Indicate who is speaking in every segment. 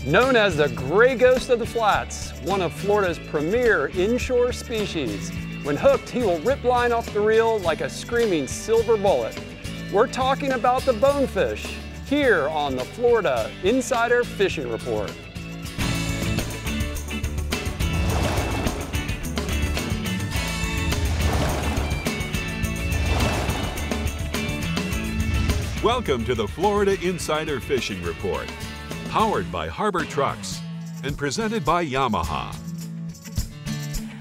Speaker 1: Known as the gray ghost of the flats, one of Florida's premier inshore species. When hooked, he will rip line off the reel like a screaming silver bullet. We're talking about the bonefish here on the Florida Insider Fishing Report.
Speaker 2: Welcome to the Florida Insider Fishing Report, powered by Harbor Trucks and presented by Yamaha.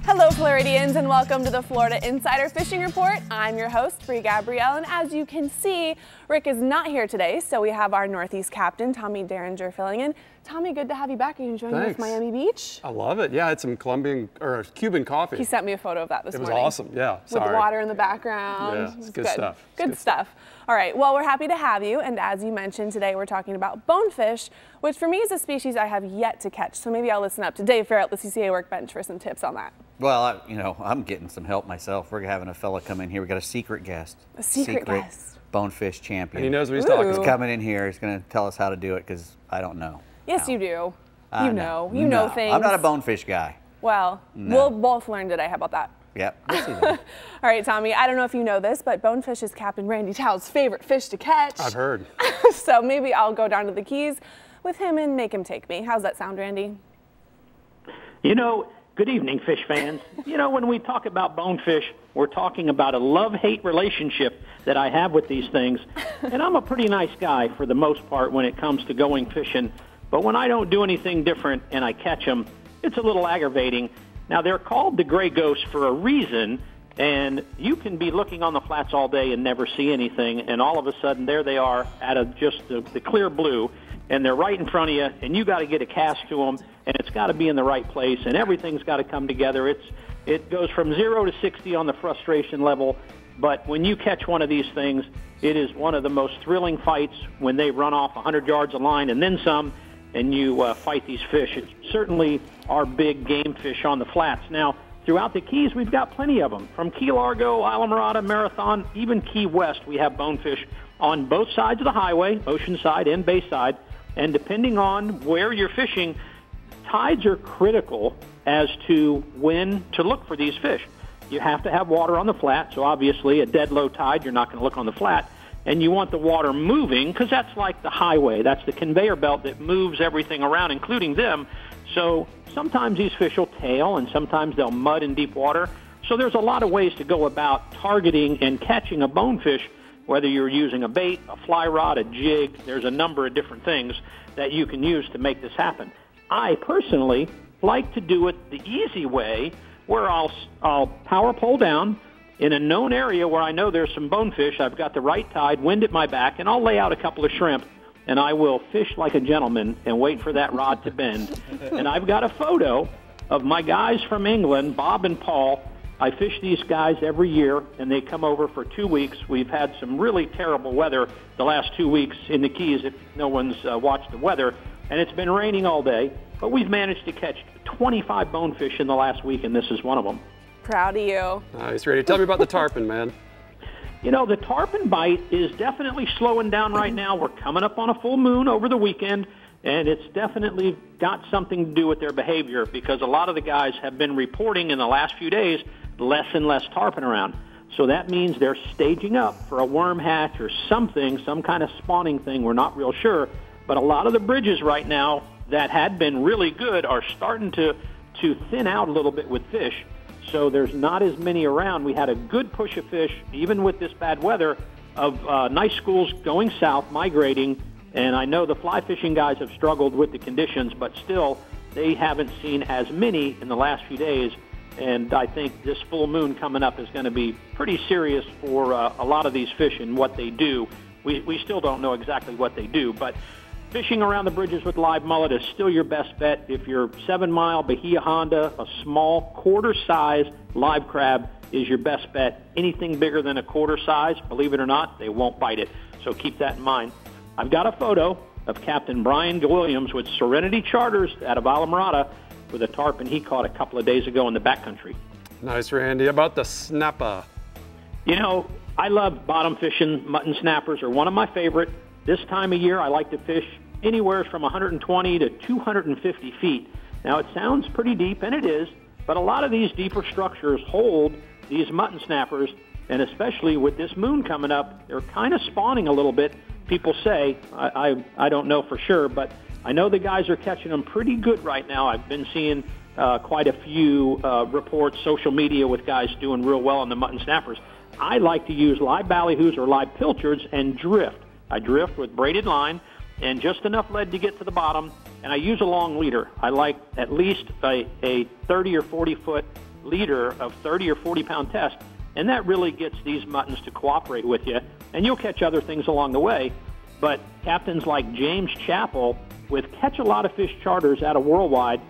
Speaker 3: Hello Floridians, and welcome to the Florida Insider Fishing Report. I'm your host, Brie Gabrielle, and as you can see, Rick is not here today, so we have our Northeast captain, Tommy Derringer, filling in. Tommy, good to have you back. Are you enjoying this Miami Beach?
Speaker 1: I love it. Yeah, I had some Cuban coffee.
Speaker 3: He sent me a photo of that this morning.
Speaker 1: It was awesome, yeah.
Speaker 3: With water in the background.
Speaker 1: Yeah, it's good stuff.
Speaker 3: Good stuff. All right, well, we're happy to have you, and as you mentioned, today we're talking about bonefish, which for me is a species I have yet to catch, so maybe I'll listen up to Dave Ferrell at the CCA Workbench for some tips on that.
Speaker 4: Well, I'm getting some help myself. We're having a fella come in here. We got a secret guest.
Speaker 3: A secret guest.
Speaker 4: Bonefish champion.
Speaker 1: And he knows what he's talking about.
Speaker 4: He's coming in here. He's going to tell us how to do it because I don't know.
Speaker 3: Yes, you do. You know things.
Speaker 4: I'm not a bonefish guy.
Speaker 3: Well, we'll both learn today. How about that?
Speaker 4: Yep. We'll see that.
Speaker 3: All right, Tommy, I don't know if you know this, but bonefish is Captain Randy Tao's favorite fish to catch.
Speaker 1: I've heard.
Speaker 3: So maybe I'll go down to the Keys with him and make him take me. How's that sound, Randy?
Speaker 5: Good evening, fish fans. When we talk about bonefish, we're talking about a love-hate relationship that I have with these things. And I'm a pretty nice guy for the most part when it comes to going fishing. But when I don't do anything different and I catch them, it's a little aggravating. Now, they're called the gray ghost for a reason, and you can be looking on the flats all day and never see anything, and all of a sudden there they are out of just the clear blue, and they're right in front of you, and you got to get a cast to them, and it's got to be in the right place, and everything's got to come together. It goes from 0 to 60 on the frustration level, but when you catch one of these things, it is one of the most thrilling fights when they run off 100 yards of line and then some, and you fight these fish. It's certainly our big game fish on the flats. Now, throughout the Keys, we've got plenty of them. From Key Largo, Islamorada, Marathon, even Key West, we have bonefish on both sides of the highway, Oceanside and Bayside. And depending on where you're fishing, tides are critical as to when to look for these fish. You have to have water on the flat, so obviously a dead low tide, you're not going to look on the flat. And you want the water moving because that's like the highway. That's the conveyor belt that moves everything around, including them. So sometimes these fish will tail, and sometimes they'll mud in deep water. So there's a lot of ways to go about targeting and catching a bonefish, whether you're using a bait, a fly rod, a jig. There's a number of different things that you can use to make this happen. I personally like to do it the easy way, where I'll power pole down in a known area where I know there's some bonefish. I've got the right tide, wind at my back, and I'll lay out a couple of shrimp, and I will fish like a gentleman and wait for that rod to bend. And I've got a photo of my guys from England, Bob and Paul. I fish these guys every year, and they come over for 2 weeks. We've had some really terrible weather the last 2 weeks in the Keys, if no one's watched the weather, and it's been raining all day. But we've managed to catch 25 bonefish in the last week, and this is one of them.
Speaker 3: Proud of you.
Speaker 1: Nice, Randy. Tell me about the tarpon, man.
Speaker 5: The tarpon bite is definitely slowing down right now. We're coming up on a full moon over the weekend, and it's definitely got something to do with their behavior because a lot of the guys have been reporting in the last few days less and less tarpon around. So that means they're staging up for a worm hatch or something, some kind of spawning thing. We're not real sure. But a lot of the bridges right now that had been really good are starting to thin out a little bit with fish. So there's not as many around. We had a good push of fish, even with this bad weather, of nice schools going south, migrating. And I know the fly fishing guys have struggled with the conditions, but still, they haven't seen as many in the last few days. And I think this full moon coming up is going to be pretty serious for a lot of these fish and what they do. We still don't know exactly what they do, but fishing around the bridges with live mullet is still your best bet. If you're 7 Mile, Bahia Honda, a small quarter-size live crab is your best bet. Anything bigger than a quarter size, believe it or not, they won't bite it. So keep that in mind. I've got a photo of Captain Brian Williams with Serenity Charters out of Islamorada with a tarpon he caught a couple of days ago in the backcountry.
Speaker 1: Nice, Randy. About the snapper.
Speaker 5: I love bottom fishing. Mutton snappers are one of my favorite. This time of year, I like to fish anywhere from 120 to 250 feet. Now, it sounds pretty deep, and it is, but a lot of these deeper structures hold these mutton snappers, and especially with this moon coming up, they're kind of spawning a little bit, people say. I don't know for sure, but I know the guys are catching them pretty good right now. I've been seeing quite a few reports, social media, with guys doing real well on the mutton snappers. I like to use live ballyhoos or live pilchards and drift. I drift with braided line and just enough lead to get to the bottom, and I use a long leader. I like at least a 30 or 40 foot leader of 30 or 40 pound test, and that really gets these muttons to cooperate with you, and you'll catch other things along the way. But captains like James Chappell with Catch a Lot of Fish charters out of Worldwide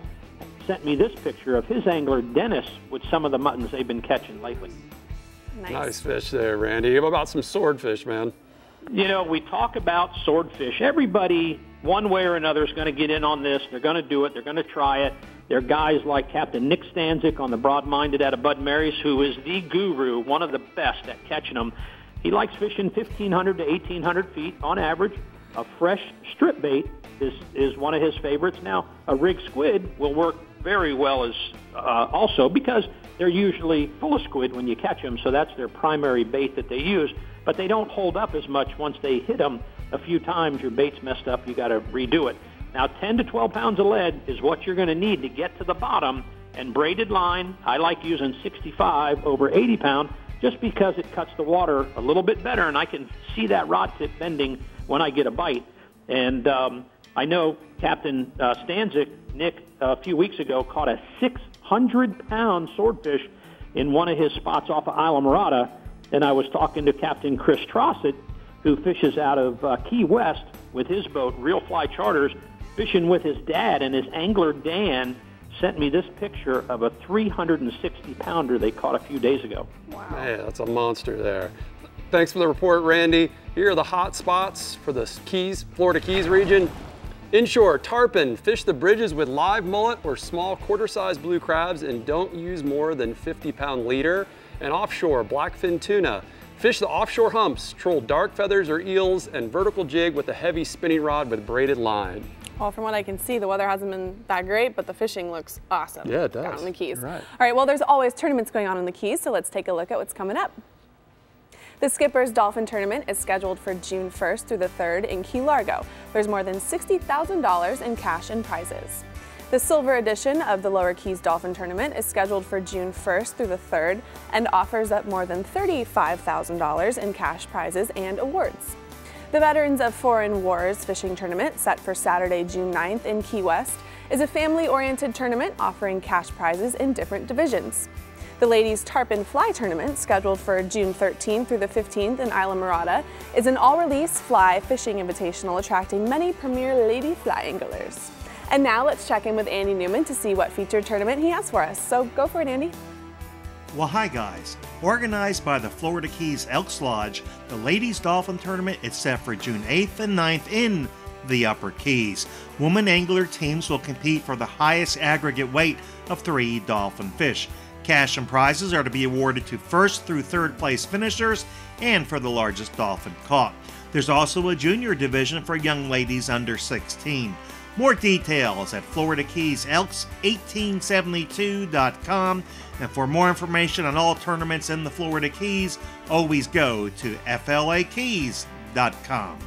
Speaker 5: sent me this picture of his angler Dennis with some of the muttons they've been catching lately.
Speaker 1: Nice fish there, Randy. How about some swordfish, man?
Speaker 5: You know, we talk about swordfish. Everybody, one way or another, is going to get in on this. They're going to do it. They're going to try it. There are guys like Captain Nick Stanzik on the Broad-Minded out of Bud Mary's, who is the guru, one of the best at catching them. He likes fishing 1,500 to 1,800 feet on average. A fresh strip bait is one of his favorites. Now, a rig squid will work very well as also because they're usually full of squid when you catch them, so that's their primary bait that they use. But they don't hold up as much once they hit them a few times. Your bait's messed up. You got to redo it. Now, 10 to 12 pounds of lead is what you're going to need to get to the bottom. And braided line, I like using 65 over 80 pound just because it cuts the water a little bit better, and I can see that rod tip bending when I get a bite. And I know Captain Stanzik, Nick, a few weeks ago, caught a 600-pound swordfish in one of his spots off of Isla Morada. And I was talking to Captain Chris Trossett, who fishes out of Key West with his boat, Real Fly Charters, fishing with his dad, and his angler, Dan, sent me this picture of a 360-pounder they caught a few days ago.
Speaker 1: Wow. Man, that's a monster there. Thanks for the report, Randy. Here are the hot spots for the Keys, Florida Keys region. Inshore, tarpon, fish the bridges with live mullet or small quarter-sized blue crabs and don't use more than 50-pound leader. And offshore, blackfin tuna. Fish the offshore humps, troll dark feathers or eels, and vertical jig with a heavy spinning rod with braided line.
Speaker 3: Well, from what I can see, the weather hasn't been that great, but the fishing looks awesome.
Speaker 1: Yeah, it does.
Speaker 3: Down in the Keys.
Speaker 1: Right.
Speaker 3: All right, well, there's always tournaments going on in the Keys, so let's take a look at what's coming up. The Skipper's Dolphin Tournament is scheduled for June 1st through the 3rd in Key Largo. There's more than $60,000 in cash and prizes. The Silver edition of the Lower Keys Dolphin Tournament is scheduled for June 1st through the 3rd and offers up more than $35,000 in cash prizes and awards. The Veterans of Foreign Wars Fishing Tournament, set for Saturday, June 9th in Key West, is a family-oriented tournament offering cash prizes in different divisions. The Ladies Tarpon Fly Tournament, scheduled for June 13th through the 15th in Isla Morada, is an all-release fly fishing invitational attracting many premier lady fly anglers. And now let's check in with Andy Newman to see what featured tournament he has for us. So go for it, Andy.
Speaker 6: Well, hi guys. Organized by the Florida Keys Elks Lodge, the Ladies Dolphin Tournament is set for June 8th and 9th in the Upper Keys. Women angler teams will compete for the highest aggregate weight of 3 dolphin fish. Cash and prizes are to be awarded to 1st through 3rd place finishers and for the largest dolphin caught. There's also a junior division for young ladies under 16. More details at FloridaKeysElks1872.com. And for more information on all tournaments in the Florida Keys, always go to FLAKeys.com.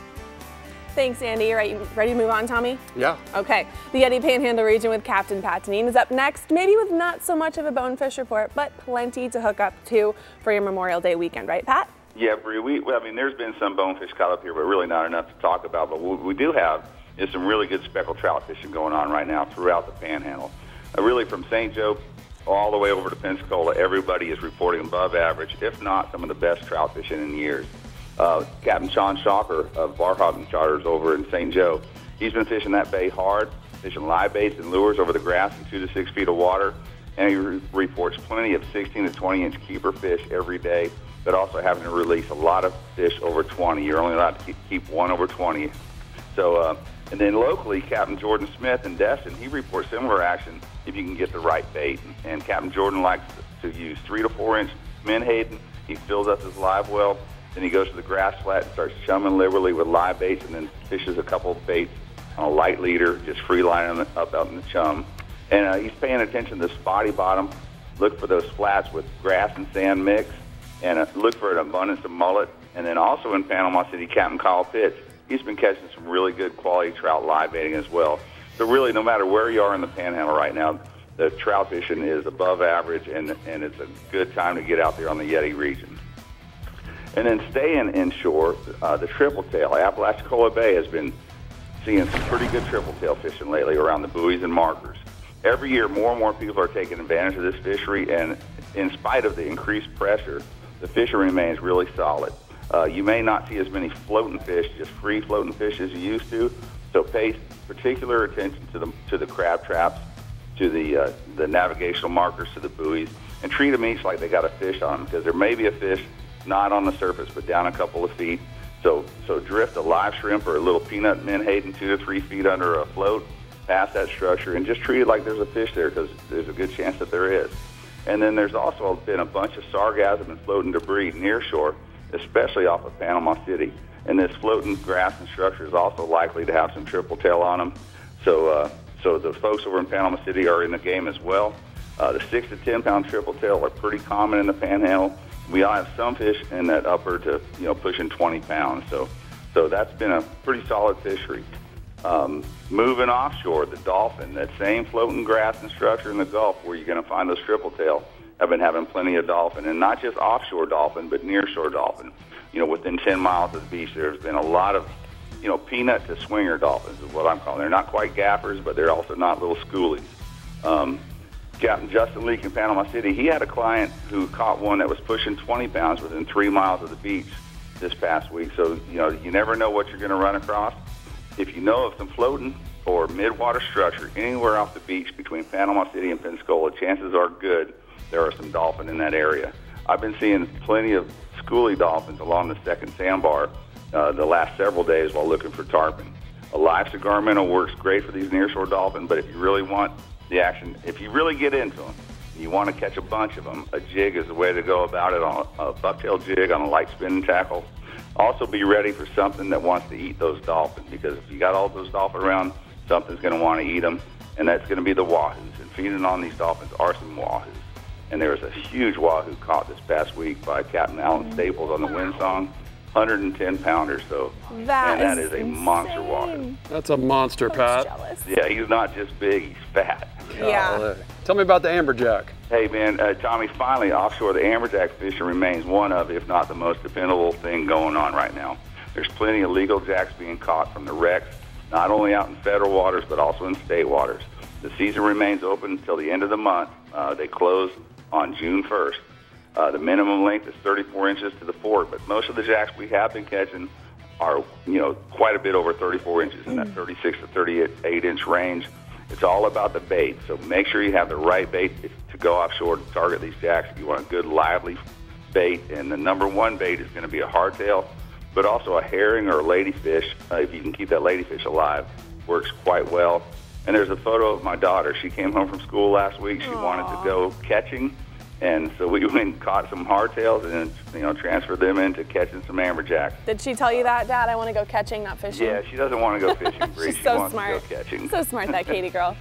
Speaker 3: Thanks, Andy. You ready to move on, Tommy?
Speaker 1: Yeah.
Speaker 3: Okay. The Yeti Panhandle region with Captain Pat Tanine is up next, maybe with not so much of a bonefish report, but plenty to hook up to for your Memorial Day weekend, right, Pat?
Speaker 7: Yeah, Brie, I mean, there's been some bonefish caught up here, but really not enough to talk about. But what we do have is some really good speckled trout fishing going on right now throughout the Panhandle. Really from St. Joe all the way over to Pensacola, everybody is reporting above average, if not some of the best trout fishing in years. Captain Sean Shocker of Bar Hopping Charters over in St. Joe, he's been fishing that bay hard, fishing live baits and lures over the grass in 2 to 6 feet of water, and he reports plenty of 16 to 20-inch keeper fish every day, but also having to release a lot of fish over 20. You're only allowed to keep one over 20. So, and then locally, Captain Jordan Smith in Destin, he reports similar action if you can get the right bait. And Captain Jordan likes to use 3 to 4-inch menhaden. He fills up his live well. Then he goes to the grass flat and starts chumming liberally with live baits and then fishes a couple of baits on a light leader, just free lining up out in the chum. And he's paying attention to the spotty bottom. Look for those flats with grass and sand mix, and look for an abundance of mullet. And then also in Panama City, Captain Kyle Pitts, he's been catching some really good quality trout live baiting as well. So really, no matter where you are in the Panhandle right now, the trout fishing is above average, and it's a good time to get out there on the Yeti region. And then staying inshore, the triple tail, Apalachicola Bay has been seeing some pretty good triple tail fishing lately around the buoys and markers. Every year, more and more people are taking advantage of this fishery, and in spite of the increased pressure, the fishery remains really solid. You may not see as many floating fish, just free floating fish as you used to, so pay particular attention to the crab traps, to the navigational markers, to the buoys, and treat them each like they got a fish on them, because there may be a fish not on the surface but down a couple of feet. So drift a live shrimp or a little peanut menhaden 2 to 3 feet under a float past that structure and just treat it like there's a fish there, because there's a good chance that there is. And then there's also been a bunch of sargassum and floating debris near shore, especially off of Panama City. And this floating grass and structure is also likely to have some triple tail on them. So the folks over in Panama City are in the game as well. The 6 to 10 pound triple tail are pretty common in the Panhandle. We all have some fish in that upper to pushing 20 pounds. So that's been a pretty solid fishery. Moving offshore, the dolphin, that same floating grass and structure in the Gulf where you're going to find those triple tail, have been having plenty of dolphin, and not just offshore dolphin, but nearshore dolphin. Within 10 miles of the beach, there's been a lot of, peanut to swinger dolphins is what I'm calling. They're not quite gappers, but they're also not little schoolies. Captain Justin Leake in Panama City, he had a client who caught one that was pushing 20 pounds within 3 miles of the beach this past week. So, you never know what you're going to run across. If you know of some floating or midwater structure anywhere off the beach between Panama City and Pensacola, chances are good there are some dolphin in that area. I've been seeing plenty of schoolie dolphins along the second sandbar the last several days while looking for tarpon. A live cigar minnow works great for these nearshore dolphin, but if you really want the action, if you really get into them, you want to catch a bunch of them, a jig is the way to go about it, on a bucktail jig on a light spinning tackle. Also be ready for something that wants to eat those dolphins, because if you got all those dolphins around, something's going to want to eat them, and that's going to be the wahoos. And feeding on these dolphins are some wahoos. And there was a huge wahoo caught this past week by Captain Alan Staples on the Windsong, 110 pounders. So, that is a monster wahoo.
Speaker 1: That's a monster, Pat.
Speaker 3: Jealous.
Speaker 7: Yeah, he's not just big, he's fat.
Speaker 3: Yeah.
Speaker 1: Tell me about the amberjack.
Speaker 7: Hey, man, Tommy, finally, offshore, the amberjack fishing remains one of, if not the most dependable thing going on right now. There's plenty of legal jacks being caught from the wrecks, not only out in federal waters, but also in state waters. The season remains open until the end of the month. They close on June 1st. The minimum length is 34 inches to the fork, but most of the jacks we have been catching are, quite a bit over 34 inches in that 36 to 38 inch range. It's all about the bait, so make sure you have the right bait to go offshore to target these jacks. If you want a good, lively bait, and the number one bait is going to be a hardtail, but also a herring or a ladyfish, if you can keep that ladyfish alive, works quite well. And there's a photo of my daughter. She came home from school last week. She wanted to go catching, and so we went and caught some hardtails and then, transferred them into catching some amberjacks.
Speaker 3: Did she tell you that, Dad? I want to go catching, not fishing.
Speaker 7: Yeah, she doesn't want to go fishing, Bree.
Speaker 3: She's so
Speaker 7: wants
Speaker 3: smart.
Speaker 7: to go catching.
Speaker 3: So smart, that Katie girl.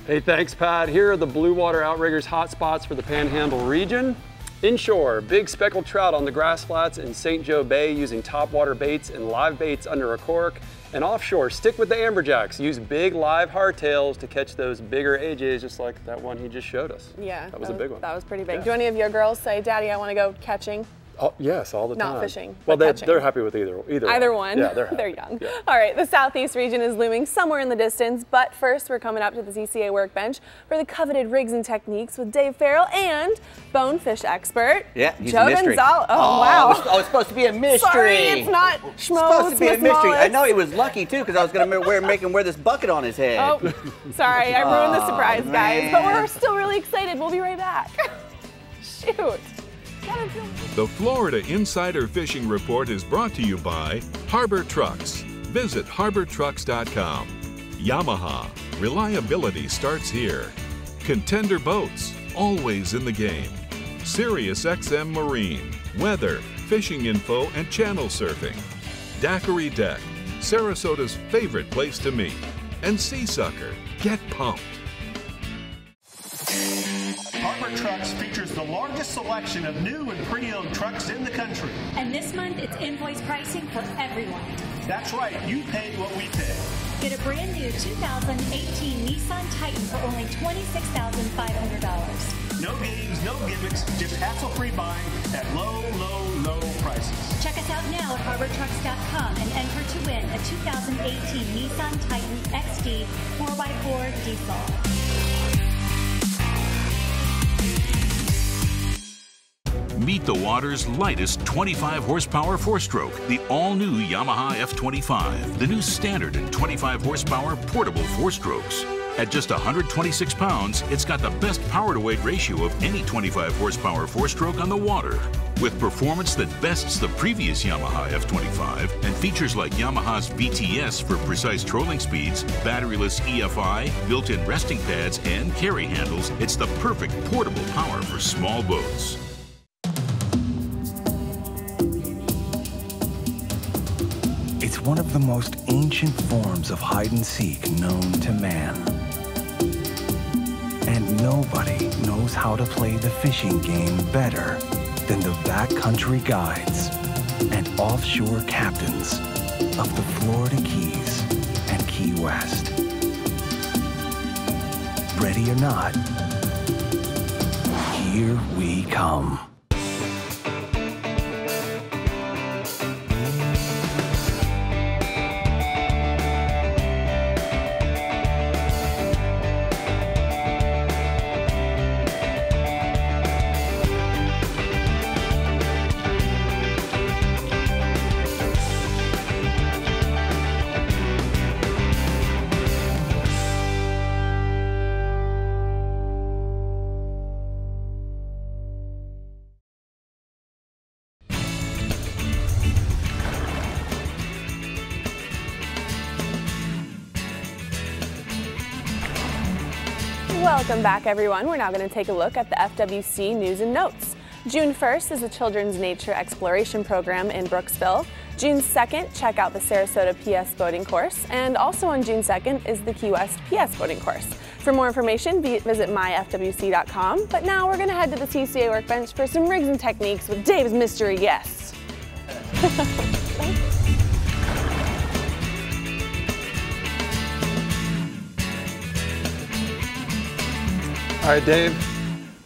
Speaker 1: Hey, thanks, Pat. Here are the Blue Water Outriggers hotspots for the Panhandle region. Inshore, big speckled trout on the grass flats in St. Joe Bay using topwater baits and live baits under a cork. And offshore, stick with the amberjacks. Use big live hardtails to catch those bigger AJs, just like that one he just showed us.
Speaker 3: Yeah,
Speaker 1: that was a big one.
Speaker 3: That was pretty big.
Speaker 1: Yeah.
Speaker 3: Do any of your girls say, Daddy, I want to go catching?
Speaker 1: Oh, yes, all the time.
Speaker 3: Not fishing,
Speaker 1: Well,
Speaker 3: but catching.
Speaker 1: they're happy with either
Speaker 3: one.
Speaker 1: Yeah, they're happy.
Speaker 3: They're young.
Speaker 1: Yeah.
Speaker 3: All right, the southeast region is looming somewhere in the distance, but first we're coming up to the CCA workbench for the coveted rigs and techniques with Dave Ferrell and Bonefish expert
Speaker 4: he's
Speaker 3: Joe
Speaker 4: a mystery.
Speaker 3: Gonzalez. Oh, wow.
Speaker 4: It's supposed to be a mystery.
Speaker 3: Sorry, it's not Schmo.
Speaker 4: It's supposed to be a
Speaker 3: Smith
Speaker 4: mystery.
Speaker 3: Mollis.
Speaker 4: I know he was lucky too, because I was going to make him wear this bucket on his head.
Speaker 3: Oh, sorry, I ruined the surprise, guys. But
Speaker 4: man.
Speaker 3: we're still really excited. We'll be right back. Shoot.
Speaker 2: The Florida Insider Fishing Report is brought to you by Harbor Trucks. Visit harbortrucks.com. Yamaha. Reliability starts here. Contender Boats. Always in the game. SiriusXM Marine. Weather, fishing info, and channel surfing. Daiquiri Deck. Sarasota's favorite place to meet. And Sea Sucker, get pumped.
Speaker 8: Harbor Trucks features the largest selection of new and pre-owned trucks in the country.
Speaker 9: And this month, it's invoice pricing for everyone.
Speaker 8: That's right, you pay what we pay.
Speaker 9: Get a brand new 2018 Nissan Titan for only $26,500.
Speaker 8: No games, no gimmicks, just hassle-free buying at low, low, low prices.
Speaker 9: Check us out now at HarborTrucks.com and enter to win a 2018 Nissan Titan XD 4x4 diesel.
Speaker 10: Meet the water's lightest 25 horsepower four-stroke, the all-new Yamaha F25, the new standard and 25 horsepower portable four-strokes. At just 126 pounds, it's got the best power-to-weight ratio of any 25 horsepower four-stroke on the water. With performance that bests the previous Yamaha F25 and features like Yamaha's BTS for precise trolling speeds, batteryless EFI, built-in resting pads, and carry handles, it's the perfect portable power for small boats.
Speaker 11: It's one of the most ancient forms of hide-and-seek known to man. And nobody knows how to play the fishing game better than the backcountry guides and offshore captains of the Florida Keys and Key West. Ready or not, here we come.
Speaker 3: Welcome back, everyone. We're now going to take a look at the FWC News and Notes. June 1st is the Children's Nature Exploration Program in Brooksville. June 2nd, check out the Sarasota PS Boating Course. And also on June 2nd is the Key West PS Boating Course. For more information, visit myfwc.com. But now we're going to head to the CCA workbench for some rigs and techniques with Dave's mystery guests.
Speaker 1: All right, Dave,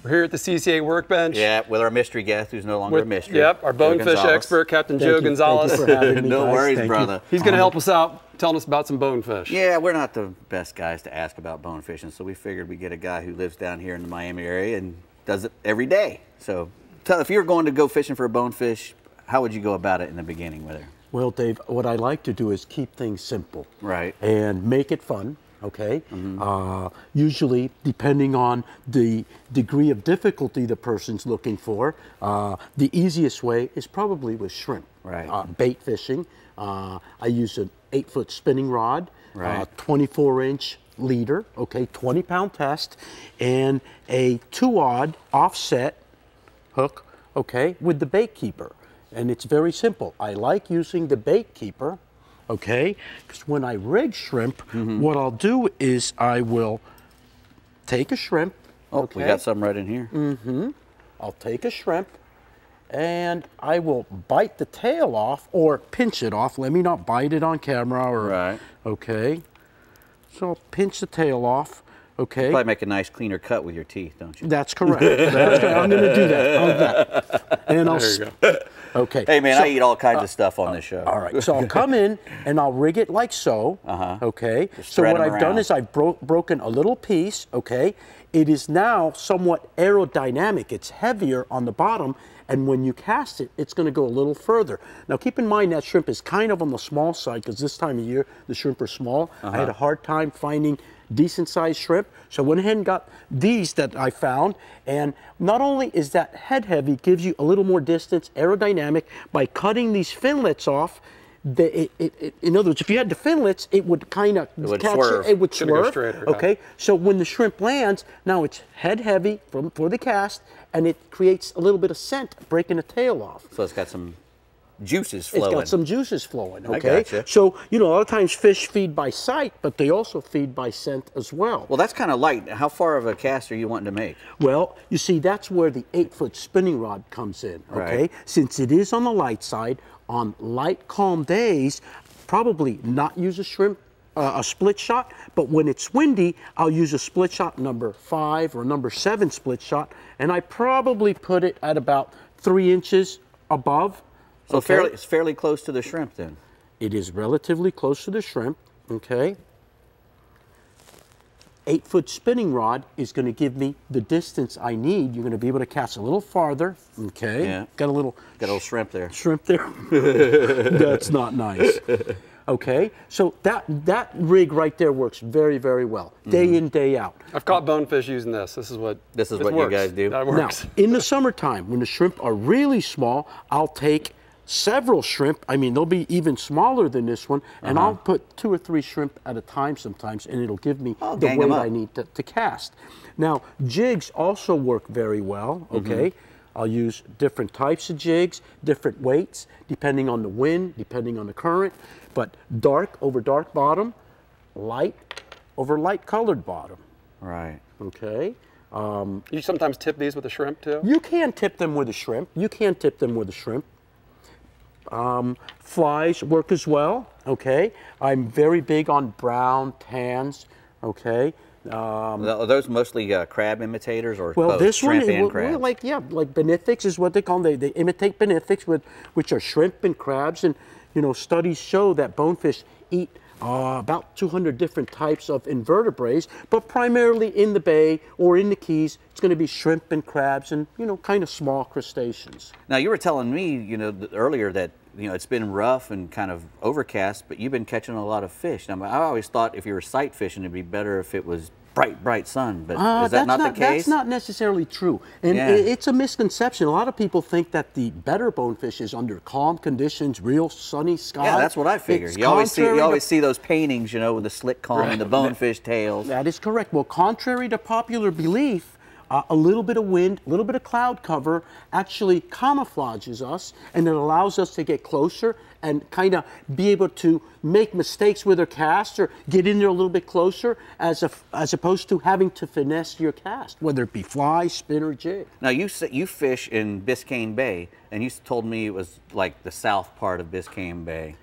Speaker 1: we're here at the CCA workbench.
Speaker 4: Yeah, with our mystery guest, who's no longer a mystery.
Speaker 1: Yep, our bonefish expert, Captain Joe Gonzalez.
Speaker 12: Thank you for having me,
Speaker 4: No
Speaker 12: guys.
Speaker 4: worries,
Speaker 12: Thank
Speaker 4: brother.
Speaker 12: you.
Speaker 1: He's going to help us out, telling us about some bonefish.
Speaker 4: Yeah, we're not the best guys to ask about bone fishing, so we figured we'd get a guy who lives down here in the Miami area and does it every day. So if you were going to go fishing for a bonefish, how would you go about it in the beginning with her?
Speaker 12: Well, Dave, what I like to do is keep things simple.
Speaker 4: Right.
Speaker 12: And make it fun. Okay. Usually, depending on the degree of difficulty the person's looking for, the easiest way is probably with shrimp.
Speaker 4: Right.
Speaker 12: Bait fishing. I use an 8-foot spinning rod,
Speaker 4: right.
Speaker 12: 24-inch leader, okay, 20-pound test, and a 2-aught offset hook, okay, with the bait keeper. And it's very simple. I like using the bait keeper. Okay, because when I rig shrimp, what I'll do is I will take a shrimp.
Speaker 4: Oh, okay. We got some right in here.
Speaker 12: I'll take a shrimp and I will bite the tail off or pinch it off. Let me not bite it on camera. Or,
Speaker 4: right.
Speaker 12: Okay, so I'll pinch the tail off. Okay.
Speaker 4: You probably make a nice cleaner cut with your teeth, don't you?
Speaker 12: That's correct. That's correct. I'm going to do that. And I'll.
Speaker 1: There you go.
Speaker 12: Okay.
Speaker 4: Hey, man, I eat all kinds of stuff on this show.
Speaker 12: All right. So I'll come in and I'll rig it like so. Okay. So what I've done is I've broken a little piece. Okay. It is now somewhat aerodynamic. It's heavier on the bottom. And when you cast it, it's going to go a little further. Now, keep in mind that shrimp is kind of on the small side because this time of year, the shrimp are small. I had a hard time finding decent sized shrimp. So I went ahead and got these that I found. And not only is that head heavy, it gives you a little more distance, aerodynamic. By cutting these finlets off, in other words, if you had the finlets, it would kind of catch
Speaker 4: swerve.
Speaker 12: it would swerve.
Speaker 1: Go straighter,
Speaker 12: okay, so when the shrimp lands, now it's head heavy for the cast, and it creates a little bit of scent, breaking the tail off.
Speaker 4: So it's got some juices flowing.
Speaker 12: It's got some juices flowing, okay?
Speaker 4: I gotcha.
Speaker 12: So, you know, a lot of times fish feed by sight, but they also feed by scent as well.
Speaker 4: Well, that's kind of light. How far of a cast are you wanting to make?
Speaker 12: Well, you see, that's where the 8-foot spinning rod comes in, okay?
Speaker 4: Right.
Speaker 12: Since it is on the light side, on light, calm days, probably not use a shrimp, a split shot, but when it's windy, I'll use a split shot number 5 or number 7 split shot, and I probably put it at about 3 inches above.
Speaker 4: So
Speaker 12: okay?
Speaker 4: it's fairly close to the shrimp then.
Speaker 12: It is relatively close to the shrimp, okay? 8-foot spinning rod is going to give me the distance I need. You're going to be able to cast a little farther, okay?
Speaker 4: Yeah.
Speaker 12: Got a little
Speaker 4: shrimp there.
Speaker 12: Shrimp there. That's not nice. Okay, so that rig right there works very, very well, day in, day out.
Speaker 1: I've caught bonefish using this. This is what
Speaker 4: you guys do.
Speaker 1: That works.
Speaker 12: Now, in the summertime, when the shrimp are really small, I'll take several shrimp. I mean, they'll be even smaller than this one, and I'll put 2 or 3 shrimp at a time sometimes, and it'll give me the weight I need to cast. Now, jigs also work very well, okay? I'll use different types of jigs, different weights, depending on the wind, depending on the current, but dark over dark bottom, light over light colored bottom.
Speaker 4: Right.
Speaker 12: Okay.
Speaker 1: You sometimes tip these with a shrimp too?
Speaker 12: You can tip them with a shrimp. You can tip them with a shrimp. Flies work as well, okay? I'm very big on brown, tans, okay?
Speaker 4: Are those mostly crab imitators or
Speaker 12: well,
Speaker 4: both,
Speaker 12: this
Speaker 4: shrimp
Speaker 12: one,
Speaker 4: and crabs?
Speaker 12: like benefics is what they call them. They imitate benefics, which are shrimp and crabs. And, you know, studies show that bonefish eat about 200 different types of invertebrates, but primarily in the bay or in the Keys, it's going to be shrimp and crabs and, you know, kind of small crustaceans.
Speaker 4: Now, you were telling me, you know, earlier that, you know, it's been rough and kind of overcast, but you've been catching a lot of fish. Now, I always thought if you were sight fishing, it'd be better if it was bright sun, but is that not the case?
Speaker 12: That's not necessarily true, and it's a misconception. A lot of people think that the better bonefish is under calm conditions, real sunny skies.
Speaker 4: Yeah, that's what I figured. You always see those paintings, you know, with the slick comb and the bonefish tails.
Speaker 12: That is correct. Well, contrary to popular belief, a little bit of wind, a little bit of cloud cover actually camouflages us, and it allows us to get closer and kind of be able to make mistakes with our cast or get in there a little bit closer as opposed to having to finesse your cast, whether it be fly, spin, or jig.
Speaker 4: Now, you fish in Biscayne Bay, and you told me it was like the south part of Biscayne Bay.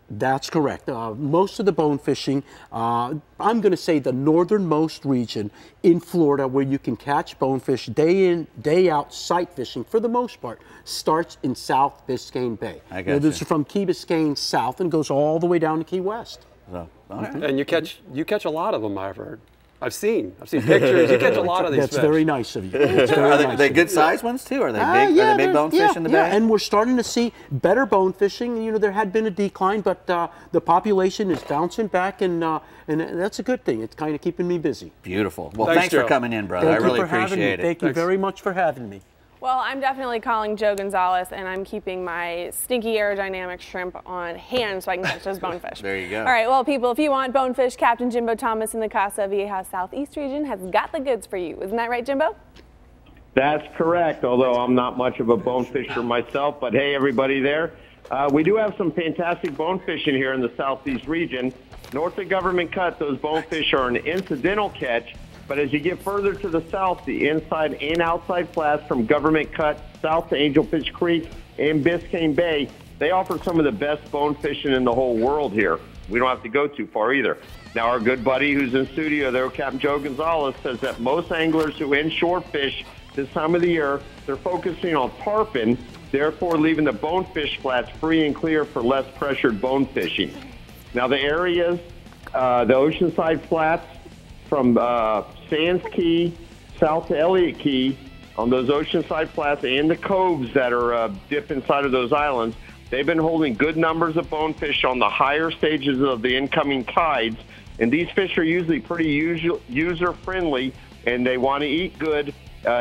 Speaker 12: That's correct. Most of the bone fishing, I'm going to say the northernmost region in Florida where you can catch bonefish day in, day out, sight fishing for the most part, starts in South Biscayne Bay.
Speaker 4: I got
Speaker 12: This is from Key Biscayne south and goes all the way down to Key West.
Speaker 4: So,
Speaker 1: And you catch a lot of them, I've heard. I've seen pictures. You catch a lot of these
Speaker 12: That's
Speaker 1: fish.
Speaker 12: very nice of you. Are
Speaker 4: they good sized ones too? Are they big? Are they big bonefish in the bay?
Speaker 12: Yeah, and we're starting to see better bone fishing. You know, there had been a decline, but the population is bouncing back, and that's a good thing. It's kind of keeping me busy.
Speaker 4: Beautiful. Well, thanks for coming in, brother. I really appreciate it.
Speaker 12: Thank you very much for having me.
Speaker 3: Well, I'm definitely calling Joe Gonzalez, and I'm keeping my stinky aerodynamic shrimp on hand so I can catch those bonefish.
Speaker 4: There you go.
Speaker 3: All right, well, people, if you want bonefish, Captain Jimbo Thomas in the Casa Vieja Southeast region has got the goods for you. Isn't that right, Jimbo?
Speaker 13: That's correct, although I'm not much of a bonefisher myself. But, hey, everybody there. We do have some fantastic bonefishing here in the Southeast region. North of Government Cut, those bonefish are an incidental catch. But as you get further to the south, the inside and outside flats from Government Cut south to Angelfish Creek and Biscayne Bay, they offer some of the best bone fishing in the whole world here. We don't have to go too far either. Now, our good buddy who's in studio there, Captain Joe Gonzalez, says that most anglers who inshore fish this time of the year, they're focusing on tarpon, therefore leaving the bonefish flats free and clear for less pressured bone fishing. Now, the areas, the oceanside flats, from Sands Key south to Elliott Key on those oceanside flats and the coves that are dip inside of those islands, they've been holding good numbers of bonefish on the higher stages of the incoming tides. And these fish are usually pretty user-friendly, and they want to eat good.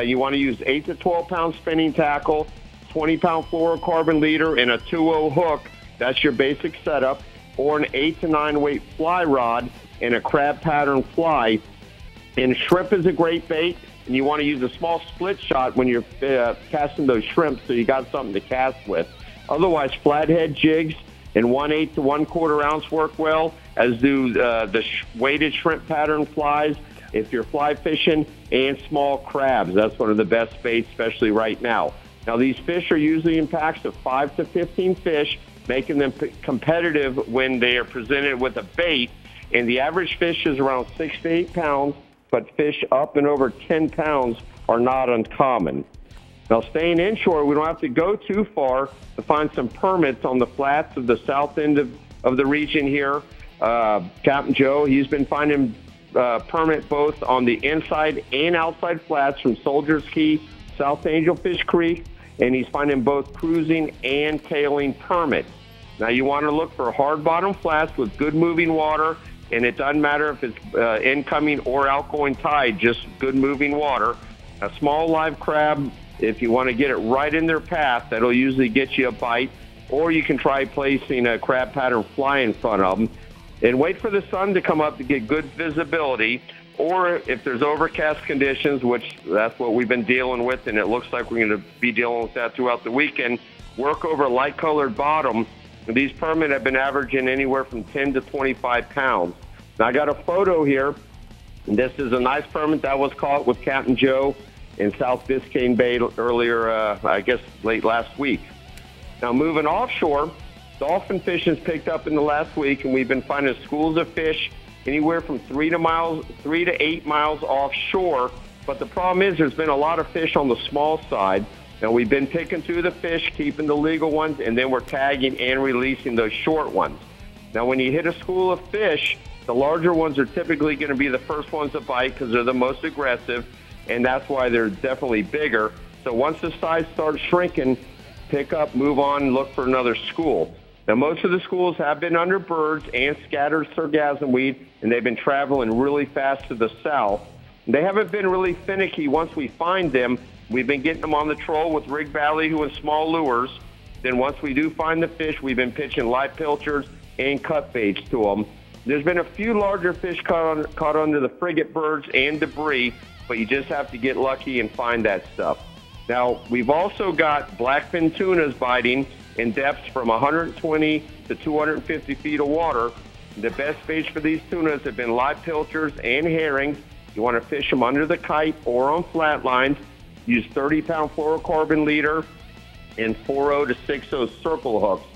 Speaker 13: You want to use 8 to 12-pound spinning tackle, 20-pound fluorocarbon leader, and a 2-0 hook. That's your basic setup. Or an 8 to 9 weight fly rod and a crab pattern fly. And shrimp is a great bait, and you want to use a small split shot when you're casting those shrimp so you got something to cast with. Otherwise, flathead jigs in 1/8 to 1/4 ounce work well, as do the weighted shrimp pattern flies if you're fly fishing, and small crabs. That's one of the best baits, especially right now. Now, these fish are usually in packs of 5 to 15 fish, making them competitive when they are presented with a bait. And the average fish is around 6 to 8 pounds, but fish up and over 10 pounds are not uncommon. Now, staying inshore, we don't have to go too far to find some permits on the flats of the south end of the region here. Captain Joe, he's been finding permit both on the inside and outside flats from Soldiers Key, South Angelfish Creek, and he's finding both cruising and tailing permits. Now, you want to look for hard bottom flats with good moving water, and it doesn't matter if it's incoming or outgoing tide, just good moving water. A small live crab, if you want to get it right in their path, that'll usually get you a bite, or you can try placing a crab pattern fly in front of them. And wait for the sun to come up to get good visibility, or if there's overcast conditions, which that's what we've been dealing with, and it looks like we're going to be dealing with that throughout the weekend, work over a light-colored bottom. And these permit have been averaging anywhere from 10 to 25 pounds. Now, I got a photo here, and this is a nice permit that was caught with Captain Joe in South Biscayne Bay earlier, I guess, late last week. Now, moving offshore, dolphin fishing's picked up in the last week, and we've been finding schools of fish anywhere from 3 to 8 miles offshore. But the problem is there's been a lot of fish on the small side, and we've been picking through the fish, keeping the legal ones, and then we're tagging and releasing those short ones. Now, when you hit a school of fish, the larger ones are typically going to be the first ones to bite because they're the most aggressive, and that's why they're definitely bigger. So once the size starts shrinking, pick up, move on, look for another school. Now, most of the schools have been under birds and scattered sargassum weed, and they've been traveling really fast to the south. They haven't been really finicky once we find them. We've been getting them on the troll with rig ballyhoo and small lures. Then once we do find the fish, we've been pitching live pilchards and cut baits to them. There's been a few larger fish caught under the frigate birds and debris, but you just have to get lucky and find that stuff. Now, we've also got blackfin tunas biting in depths from 120 to 250 feet of water. The best baits for these tunas have been live pilchards and herrings. You want to fish them under the kite or on flat lines. Use 30-pound fluorocarbon leader and 4.0 to 6.0 circle hooks.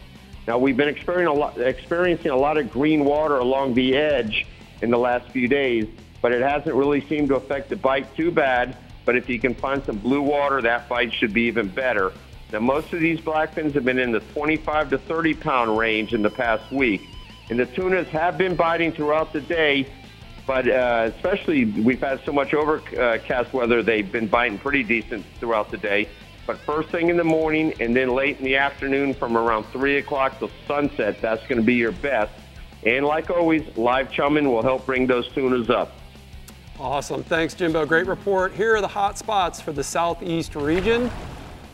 Speaker 13: Now, we've been experiencing a lot of green water along the edge in the last few days, but it hasn't really seemed to affect the bite too bad. But if you can find some blue water, that bite should be even better. Now, most of these blackfins have been in the 25 to 30-pound range in the past week. And the tunas have been biting throughout the day, but especially we've had so much overcast weather, they've been biting pretty decent throughout the day. But first thing in the morning and then late in the afternoon from around 3 o'clock till sunset, that's going to be your best. And like always, live chumming will help bring those tunas up.
Speaker 1: Awesome. Thanks, Jimbo. Great report. Here are the hot spots for the southeast region.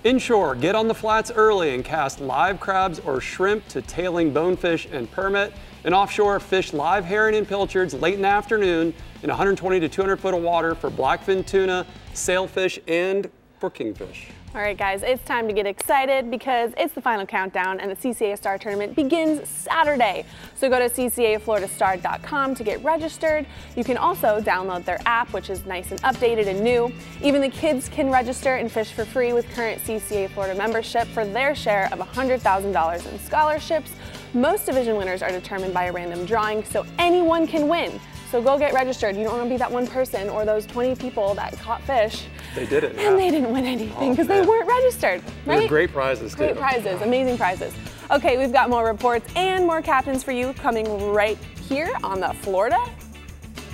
Speaker 1: Inshore, get on the flats early and cast live crabs or shrimp to tailing bonefish and permit. And offshore, fish live herring and pilchards late in the afternoon in 120 to 200 foot of water for blackfin tuna, sailfish, and for kingfish.
Speaker 3: All right, guys, it's time to get excited because it's the final countdown and the CCA Star Tournament begins Saturday. So go to ccafloridastar.com to get registered. You can also download their app, which is nice and updated and new. Even the kids can register and fish for free with current CCA Florida membership for their share of $100,000 in scholarships. Most division winners are determined by a random drawing, so anyone can win. So go get registered. You don't want to be that one person or those 20 people that caught fish.
Speaker 1: They did it.
Speaker 3: And they didn't win anything because they weren't registered, right?
Speaker 1: They're great prizes, too.
Speaker 3: Great prizes, amazing prizes. Okay, we've got more reports and more captains for you coming right here on the Florida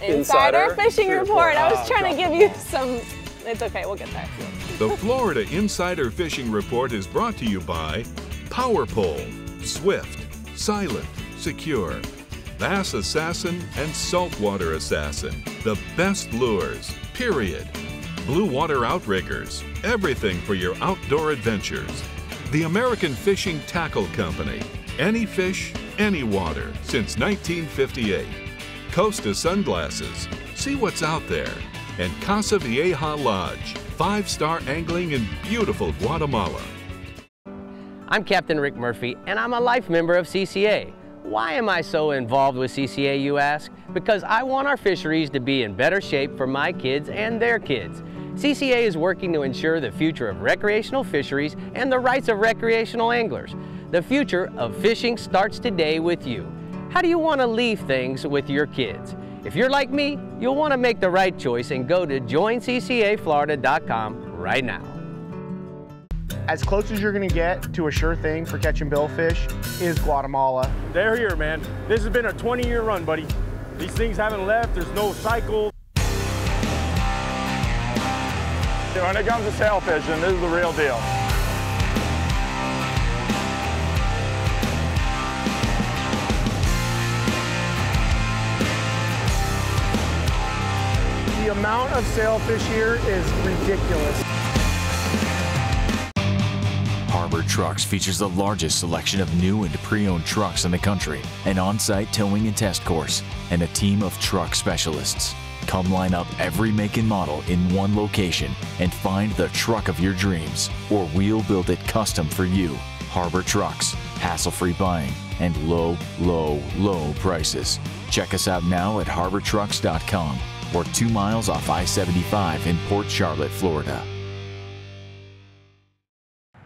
Speaker 3: Insider Fishing Report. I was trying to give you some, it's okay, we'll get there.
Speaker 2: The Florida Insider Fishing Report is brought to you by Power Pole, Swift, Silent, Secure, Bass Assassin, and Saltwater Assassin. The best lures, period. Blue Water Outriggers, everything for your outdoor adventures. The American Fishing Tackle Company, any fish, any water, since 1958. Costa Sunglasses, see what's out there. And Casa Vieja Lodge, 5-star angling in beautiful Guatemala.
Speaker 14: I'm Captain Rick Murphy, and I'm a life member of CCA. Why am I so involved with CCA, you ask? Because I want our fisheries to be in better shape for my kids and their kids. CCA is working to ensure the future of recreational fisheries and the rights of recreational anglers. The future of fishing starts today with you. How do you want to leave things with your kids? If you're like me, you'll want to make the right choice and go to joinccaflorida.com right now.
Speaker 15: As close as you're going to get to a sure thing for catching billfish is Guatemala.
Speaker 16: They're here, man. This has been a 20-year run, buddy. These things haven't left. There's no cycle. When it comes to sail fishing, this is the real deal.
Speaker 15: The amount of sailfish here is ridiculous.
Speaker 17: Harbor Trucks features the largest selection of new and pre-owned trucks in the country, an on-site towing and test course, and a team of truck specialists. Come line up every make and model in one location and find the truck of your dreams, or we'll build it custom for you. Harbor Trucks, hassle-free buying, and low, low, low prices. Check us out now at harbortrucks.com or 2 miles off I-75 in Port Charlotte, Florida.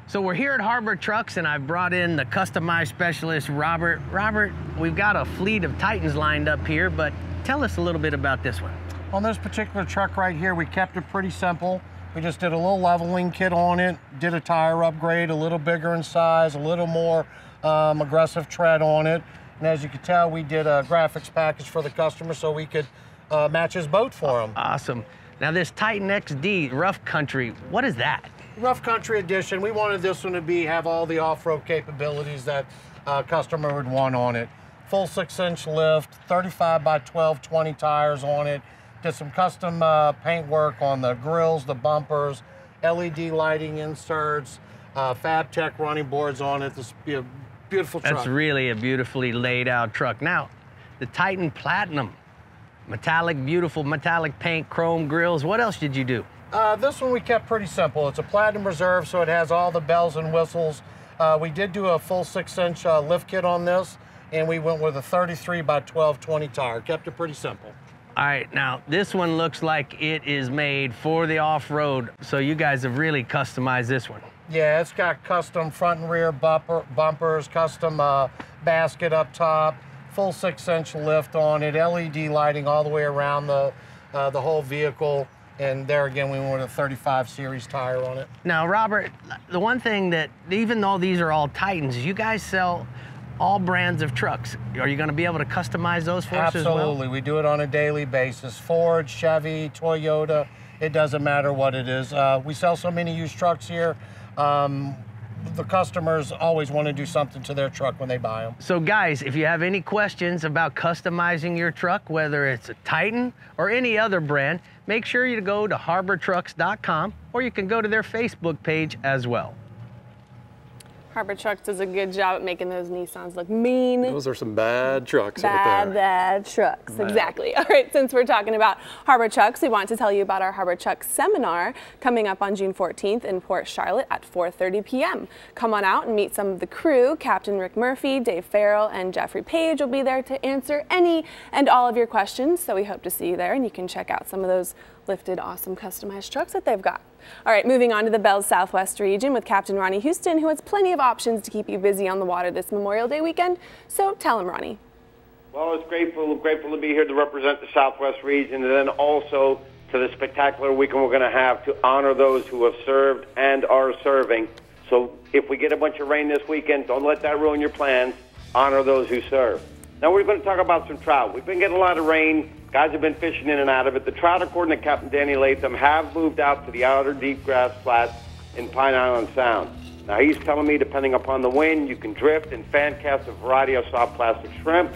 Speaker 14: So we're here at Harbor Trucks, and I've brought in the customized specialist, Robert. Robert, we've got a fleet of Titans lined up here, but tell us a little bit about this one.
Speaker 12: On this particular truck right here, we kept it pretty simple. We just did a little leveling kit on it, did a tire upgrade, a little bigger in size, a little more aggressive tread on it. And as you can tell, we did a graphics package for the customer so we could match his boat for him.
Speaker 14: Awesome. Now this Titan XD Rough Country, what is that?
Speaker 12: Rough Country Edition. We wanted this one to have all the off-road capabilities that a customer would want on it. Full 6-inch lift, 35 by 12, 20 tires on it. Did some custom paint work on the grills, the bumpers, LED lighting inserts, Fab Tech running boards on it. This would be a beautiful truck.
Speaker 14: That's really a beautifully laid out truck. Now, the Titan Platinum, metallic, beautiful metallic paint, chrome grills. What else did you do?
Speaker 12: This one we kept pretty simple. It's a Platinum Reserve, so it has all the bells and whistles. We did do a full 6-inch lift kit on this, and we went with a 33 by 12, 20 tire. Kept it pretty simple.
Speaker 14: All right, now this one looks like it is made for the off-road, so you guys have really customized this one.
Speaker 12: Yeah, it's got custom front and rear bumpers, custom basket up top, full 6-inch lift on it, LED lighting all the way around the whole vehicle. And there again, we went with a 35 series tire on it.
Speaker 14: Now, Robert, the one thing that, even though these are all Titans, you guys sell all brands of trucks. Are you going to be able to customize those for us as well?
Speaker 12: Absolutely. We do it on a daily basis. Ford, Chevy, Toyota, it doesn't matter what it is. We sell so many used trucks here. The customers always want to do something to their truck when they buy them.
Speaker 14: So guys, if you have any questions about customizing your truck, whether it's a Titan or any other brand, make sure you go to harbortrucks.com, or you can go to their Facebook page as well.
Speaker 3: Harbor Trucks does a good job at making those Nissans look mean.
Speaker 1: Those are some bad trucks right there.
Speaker 3: Bad trucks, exactly. All right, since we're talking about Harbor Trucks, we want to tell you about our Harbor Trucks seminar coming up on June 14th in Port Charlotte at 4:30 p.m. Come on out and meet some of the crew. Captain Rick Murphy, Dave Ferrell, and Jeffrey Page will be there to answer any and all of your questions, so we hope to see you there, and you can check out some of those lifted, awesome, customized trucks that they've got. All right, moving on to the Bell's Southwest region with Captain Ronnie Houston, who has plenty of options to keep you busy on the water this Memorial Day weekend. So tell him, Ronnie.
Speaker 18: Well, it's grateful to be here to represent the Southwest region, and then also to the spectacular weekend we're going to have to honor those who have served and are serving. So if we get a bunch of rain this weekend, don't let that ruin your plans. Honor those who serve. Now we're going to talk about some trout. We've been getting a lot of rain. Guys have been fishing in and out of it. The trout, according to Captain Danny Latham, have moved out to the outer deep grass flats in Pine Island Sound. Now, he's telling me, depending upon the wind, you can drift and fan cast a variety of soft plastic shrimp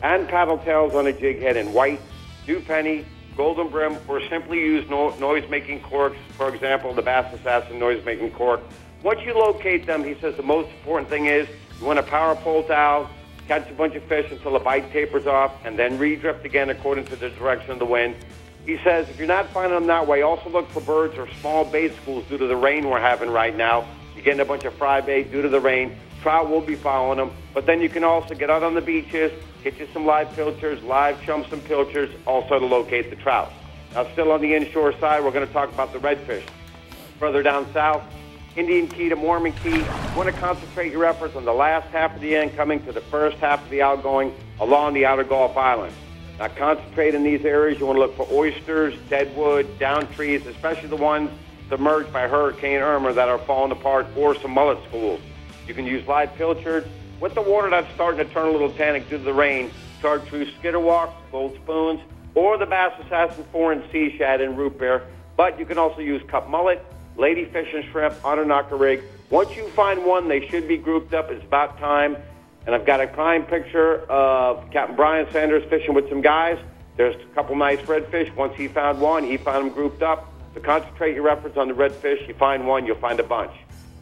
Speaker 18: and paddle tails on a jig head in white, dewpenny, golden brim, or simply use noise-making corks, for example, the Bass Assassin noise-making cork. Once you locate them, he says the most important thing is you want a power pole towel, catch a bunch of fish until the bite tapers off, and then re-drift again according to the direction of the wind. He says if you're not finding them that way, also look for birds or small bait schools due to the rain we're having right now. You're getting a bunch of fry bait due to the rain. Trout will be following them. But then you can also get out on the beaches, get you some live pilchers, live chumps and pilchers, also to locate the trout. Now, still on the inshore side, we're going to talk about the redfish. Further down south, Indian Key to Mormon Key, you want to concentrate your efforts on the last half of the incoming to the first half of the outgoing along the outer Gulf Islands. Now, concentrate in these areas. You want to look for oysters, deadwood, down trees, especially the ones submerged by Hurricane Irma that are falling apart, or some mullet schools. You can use live pilchards. With the water that's starting to turn a little tannic due to the rain, chartreuse skitterwalks, gold spoons, or the Bass Assassin 4 and sea shad and root beer. But you can also use cup mullet, ladyfish and shrimp on a knocker rig. Once you find one, they should be grouped up. It's about time. And I've got a prime picture of Captain Brian Sanders fishing with some guys. There's a couple nice redfish. Once he found one, he found them grouped up. So concentrate your efforts on the redfish. You find one, you'll find a bunch.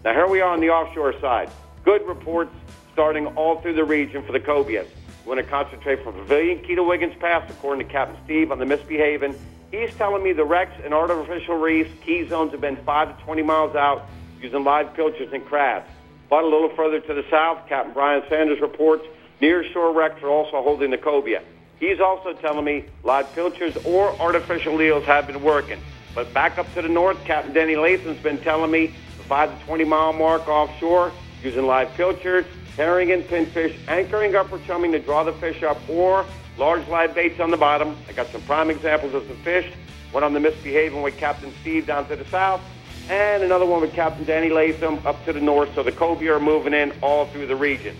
Speaker 18: Now, here we are on the offshore side. Good reports starting all through the region for the cobias. We want to concentrate from Pavilion Key to Wiggins Pass, according to Captain Steve on the Misbehaving. He's telling me the wrecks and artificial reefs, key zones have been 5 to 20 miles out using live pilchards and crabs. But a little further to the south, Captain Brian Sanders reports near-shore wrecks are also holding the cobia. He's also telling me live pilchards or artificial eels have been working. But back up to the north, Captain Denny Latham's been telling me the 5 to 20 mile mark offshore using live pilchards, herring and pinfish, anchoring up or chumming to draw the fish up, or large live baits on the bottom. I got some prime examples of some fish. One on the Misbehaving with Captain Steve down to the south, and another one with Captain Danny Latham up to the north. So the cobia are moving in all through the region.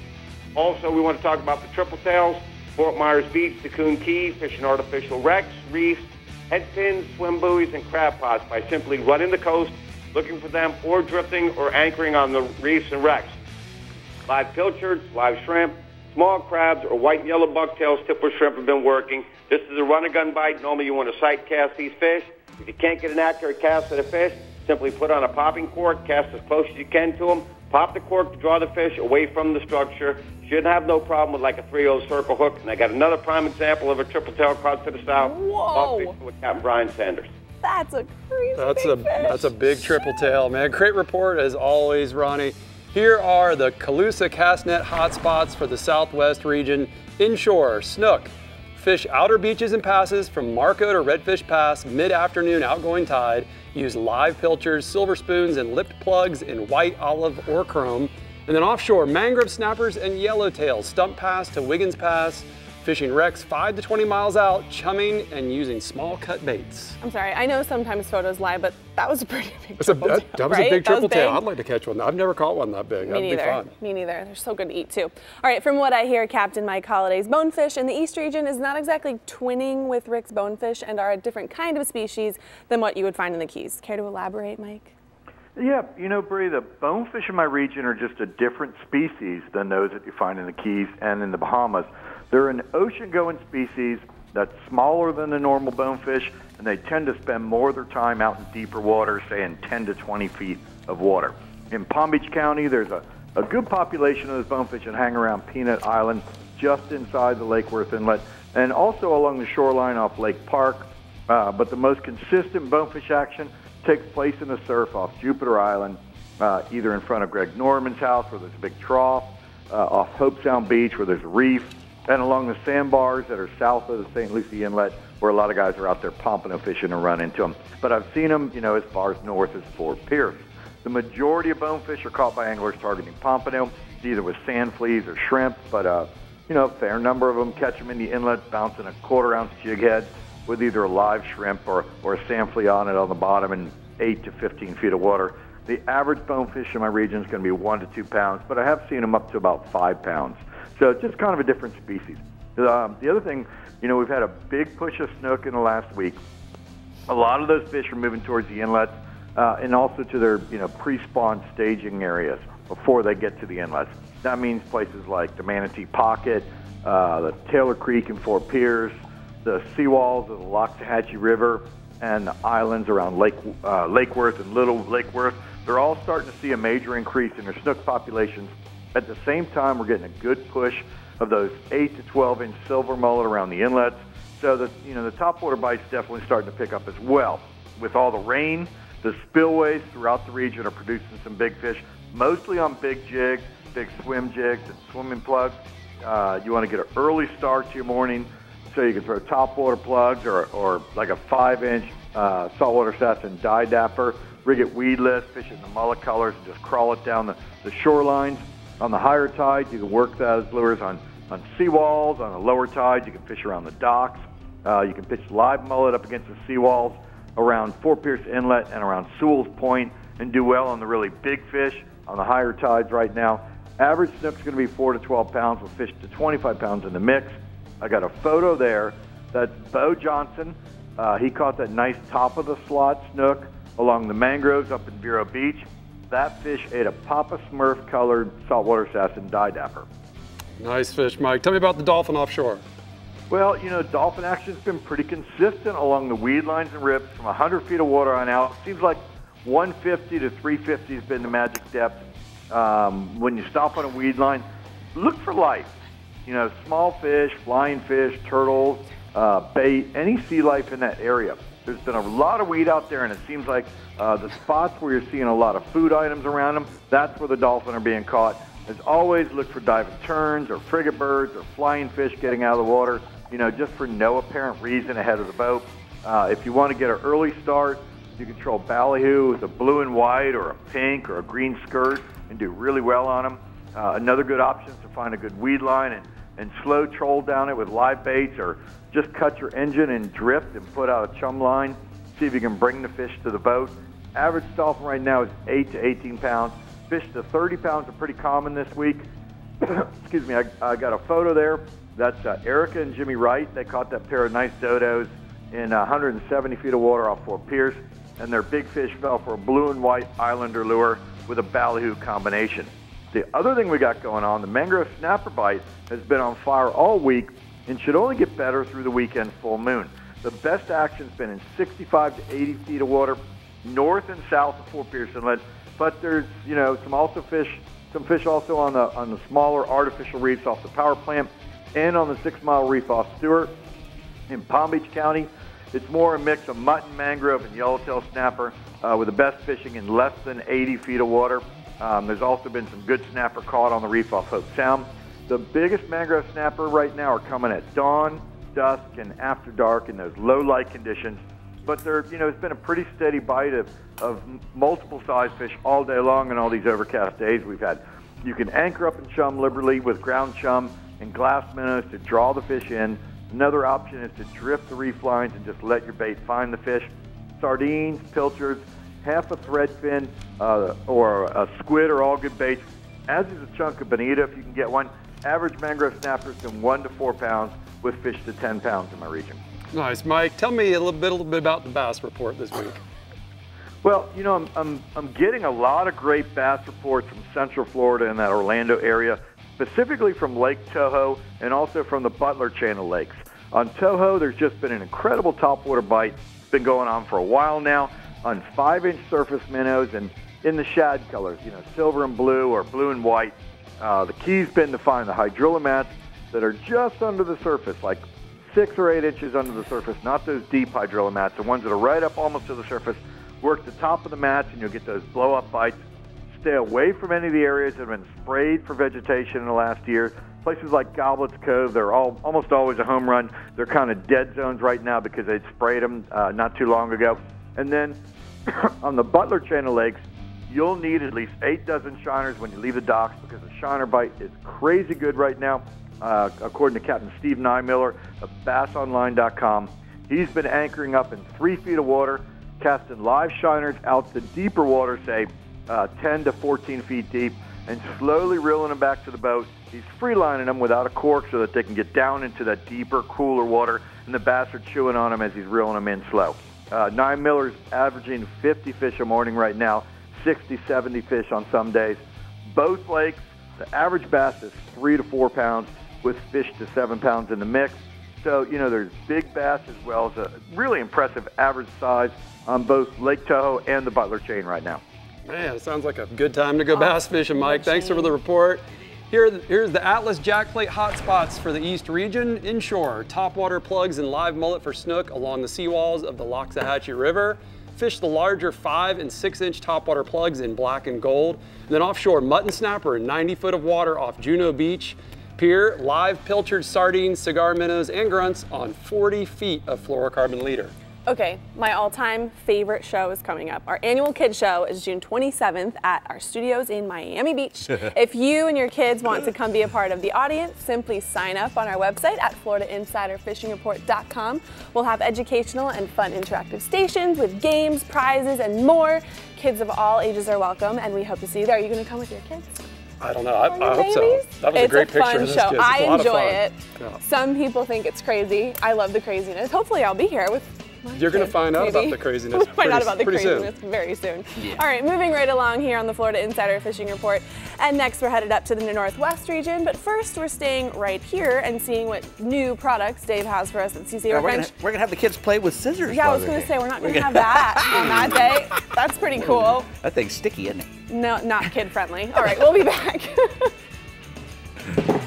Speaker 18: Also, we want to talk about the triple tails, Fort Myers Beach, Cocoon Key, fishing artificial wrecks, reefs, head pins, swim buoys, and crab pots by simply running the coast, looking for them, or drifting or anchoring on the reefs and wrecks. Live pilchards, live shrimp, small crabs, or white and yellow bucktails, tipple shrimp have been working. This is a run-and-gun bite. Normally you want to sight cast these fish. If you can't get an accurate cast of the fish, simply put on a popping cork, cast as close as you can to them, pop the cork to draw the fish away from the structure. Should have no problem with like a 3/0 circle hook. And I got another prime example of a triple tail caught to the south.
Speaker 3: Whoa!
Speaker 18: With Captain Brian Sanders.
Speaker 3: That's a crazy big fish.
Speaker 1: That's a big triple tail, man. Great report as always, Ronnie. Here are the Calusa cast net hotspots for the Southwest region. Inshore, snook. Fish outer beaches and passes from Marco to Redfish Pass, mid-afternoon outgoing tide. Use live pilchers, silver spoons, and lipped plugs in white, olive, or chrome. And then offshore, mangrove snappers and yellowtails, Stump Pass to Wiggins Pass. Fishing wrecks 5 to 20 miles out, chumming and using small cut baits.
Speaker 3: I'm sorry, I know sometimes photos lie, but that was a pretty big triple tail,
Speaker 1: That was a big triple tail. I'd like to catch one. I've never caught one that big. That'd be fun.
Speaker 3: Me neither. They're so good to eat too. All right, from what I hear, Captain Mike Holliday's bonefish in the East region is not exactly twinning with Rick's bonefish and are a different kind of species than what you would find in the Keys. Care to elaborate, Mike?
Speaker 19: Yeah, you know, Brie, the bonefish in my region are just a different species than those that you find in the Keys and in the Bahamas. They're an ocean-going species that's smaller than the normal bonefish, and they tend to spend more of their time out in deeper water, say in 10 to 20 feet of water. In Palm Beach County, there's a good population of those bonefish that hang around Peanut Island, just inside the Lake Worth Inlet, and also along the shoreline off Lake Park. But the most consistent bonefish action takes place in the surf off Jupiter Island, either in front of Greg Norman's house, where there's a big trough, off Hope Sound Beach, where there's a reef, and along the sandbars that are south of the St. Lucie Inlet, where a lot of guys are out there pompano fishing and run into them. But I've seen them, you know, as far as north as Fort Pierce. The majority of bonefish are caught by anglers targeting pompano, either with sand fleas or shrimp, but, you know, a fair number of them catch them in the inlet, bouncing a quarter-ounce jig head with either a live shrimp or a sand flea on it on the bottom in 8 to 15 feet of water. The average bonefish in my region is going to be 1 to 2 pounds, but I have seen them up to about 5 pounds. So it's just kind of a different species. The other thing, you know, we've had a big push of snook in the last week. A lot of those fish are moving towards the inlets and also to their, you know, pre-spawn staging areas before they get to the inlets. That means places like the Manatee Pocket, the Taylor Creek in Fort Pierce, the seawalls of the Loxahatchee River, and the islands around Lake Worth and Little Lake Worth. They're all starting to see a major increase in their snook populations. At the same time, we're getting a good push of those 8 to 12-inch silver mullet around the inlets. So that, you know, the topwater bite's definitely starting to pick up as well. With all the rain The spillways throughout the region are producing some big fish, mostly on big jigs, big swim jigs and swimming plugs. You want to get an early start to your morning so you can throw topwater plugs or like a 5-inch saltwater assassin die dapper, rig it weedless, fish it in the mullet colors, and just crawl it down the shorelines. On the higher tide, you can work those lures on seawalls. On the lower tide, you can fish around the docks. You can pitch live mullet up against the seawalls around Fort Pierce Inlet and around Sewell's Point and do well on the really big fish on the higher tides right now. Average snook's going to be 4 to 12 pounds with fish to 25 pounds in the mix. I got a photo there. That's Bo Johnson. He caught that nice top of the slot snook along the mangroves up in Vero Beach. That fish ate a Papa Smurf colored saltwater assassin die dapper.
Speaker 1: Nice fish, Mike. Tell me about the dolphin offshore.
Speaker 19: Well, you know, dolphin action's been pretty consistent along the weed lines and rips from 100 feet of water on out. Seems like 150 to 350 has been the magic depth. When you stop on a weed line, look for life. You know, small fish, flying fish, turtles, bait, any sea life in that area. There's been a lot of weed out there, and it seems like the spots where you're seeing a lot of food items around them, that's where the dolphin are being caught. As always, look for diving terns or frigate birds or flying fish getting out of the water, you know, just for no apparent reason ahead of the boat. If you want to get an early start, you can throw ballyhoo with a blue and white or a pink or a green skirt and do really well on them. Another good option is to find a good weed line and slow troll down it with live baits, or just cut your engine and drift and put out a chum line. See if you can bring the fish to the boat. Average dolphin right now is 8 to 18 pounds. Fish to 30 pounds are pretty common this week. Excuse me, I got a photo there. That's Erica and Jimmy Wright. They caught that pair of nice dodos in 170 feet of water off Fort Pierce, and their big fish fell for a blue and white Islander lure with a ballyhoo combination. The other thing we got going on, the mangrove snapper bite has been on fire all week and should only get better through the weekend full moon. The best action's been in 65 to 80 feet of water north and south of Fort Pierce Inlet, but there's, you know, some fish also on the smaller artificial reefs off the power plant and on the 6 Mile Reef off Stewart. In Palm Beach County, it's more a mix of mutton, mangrove, and yellowtail snapper, with the best fishing in less than 80 feet of water. There's also been some good snapper caught on the reef off Hope Sound. The biggest mangrove snapper right now are coming at dawn, dusk, and after dark in those low light conditions. But it's been a pretty steady bite of multiple size fish all day long on all these overcast days we've had. You can anchor up and chum liberally with ground chum and glass minnows to draw the fish in. Another option is to drift the reef lines and just let your bait find the fish. Sardines, pilchards, half a threadfin, or a squid are all good baits, as is a chunk of bonita if you can get one. Average mangrove snappers from 1 to 4 pounds with fish to 10 pounds in my region.
Speaker 1: Nice, Mike. Tell me a little bit about the bass report this week.
Speaker 19: Well, you know, I'm getting a lot of great bass reports from Central Florida and that Orlando area, specifically from Lake Toho and also from the Butler Chain of Lakes. On Toho, there's just been an incredible topwater bite. It's been going on for a while now on 5-inch surface minnows and in the shad colors, you know, silver and blue or blue and white. The key's been to find the hydrilla that are just under the surface, like 6 or 8 inches under the surface, not those deep hydrilla mats, the ones that are right up almost to the surface. Work the top of the mats and you'll get those blow-up bites. Stay away from any of the areas that have been sprayed for vegetation in the last year. Places like Goblet's Cove, they're almost always a home run. They're kind of dead zones right now because they sprayed them not too long ago. And then on the Butler Chain of Lakes, you'll need at least 8 dozen shiners when you leave the docks because the shiner bite is crazy good right now. According to Captain Steve Nymiller of BassOnline.com, he's been anchoring up in 3 feet of water, casting live shiners out to deeper water, say 10 to 14 feet deep, and slowly reeling them back to the boat. He's free-lining them without a cork so that they can get down into that deeper, cooler water, and the bass are chewing on them as he's reeling them in slow. Nymiller's averaging 50 fish a morning right now, 60, 70 fish on some days. Both lakes, the average bass is 3 to 4 pounds with fish to 7 pounds in the mix. So, you know, there's big bass as well as a really impressive average size on both Lake Toho and the Butler Chain right now.
Speaker 1: Man, it sounds like a good time to go bass fishing, Mike. Thanks for the report. Here's the Atlas Jackplate hotspots for the East region. Inshore, topwater plugs and live mullet for snook along the seawalls of the Loxahatchee River. fish the larger 5- and 6-inch topwater plugs in black and gold. And then offshore, mutton snapper in 90 foot of water off Juneau Beach Pier, live pilchard sardines, cigar minnows, and grunts on 40 feet of fluorocarbon leader.
Speaker 3: Okay, my all-time favorite show is coming up. Our annual kids show is June 27th at our studios in Miami Beach. If you and your kids want to come be a part of the audience, simply sign up on our website at FloridaInsiderFishingReport.com. We'll have educational and fun interactive stations with games, prizes, and more. Kids of all ages are welcome, and we hope to see you there. Are you going to come with your kids?
Speaker 1: I don't know. I hope so. That was a great picture of this
Speaker 3: show.
Speaker 1: kids.
Speaker 3: I enjoy it.
Speaker 1: Yeah.
Speaker 3: Some people think it's crazy. I love the craziness. Hopefully I'll be here with
Speaker 1: You're going to find out about the craziness.
Speaker 3: We'll find out about the
Speaker 1: pretty
Speaker 3: craziness
Speaker 1: soon.
Speaker 3: very soon.
Speaker 1: Yeah.
Speaker 3: All right, moving right along here on the Florida Insider Fishing Report. And next we're headed up to the Northwest region. But first we're staying right here and seeing what new products Dave has for us at CCA Workbench.
Speaker 4: We're going to have the kids play with scissors.
Speaker 3: Yeah, I was going to say, we're not going to have that on that day. That's pretty cool.
Speaker 4: That thing's sticky, isn't it?
Speaker 3: No, not kid friendly. All right, we'll be back.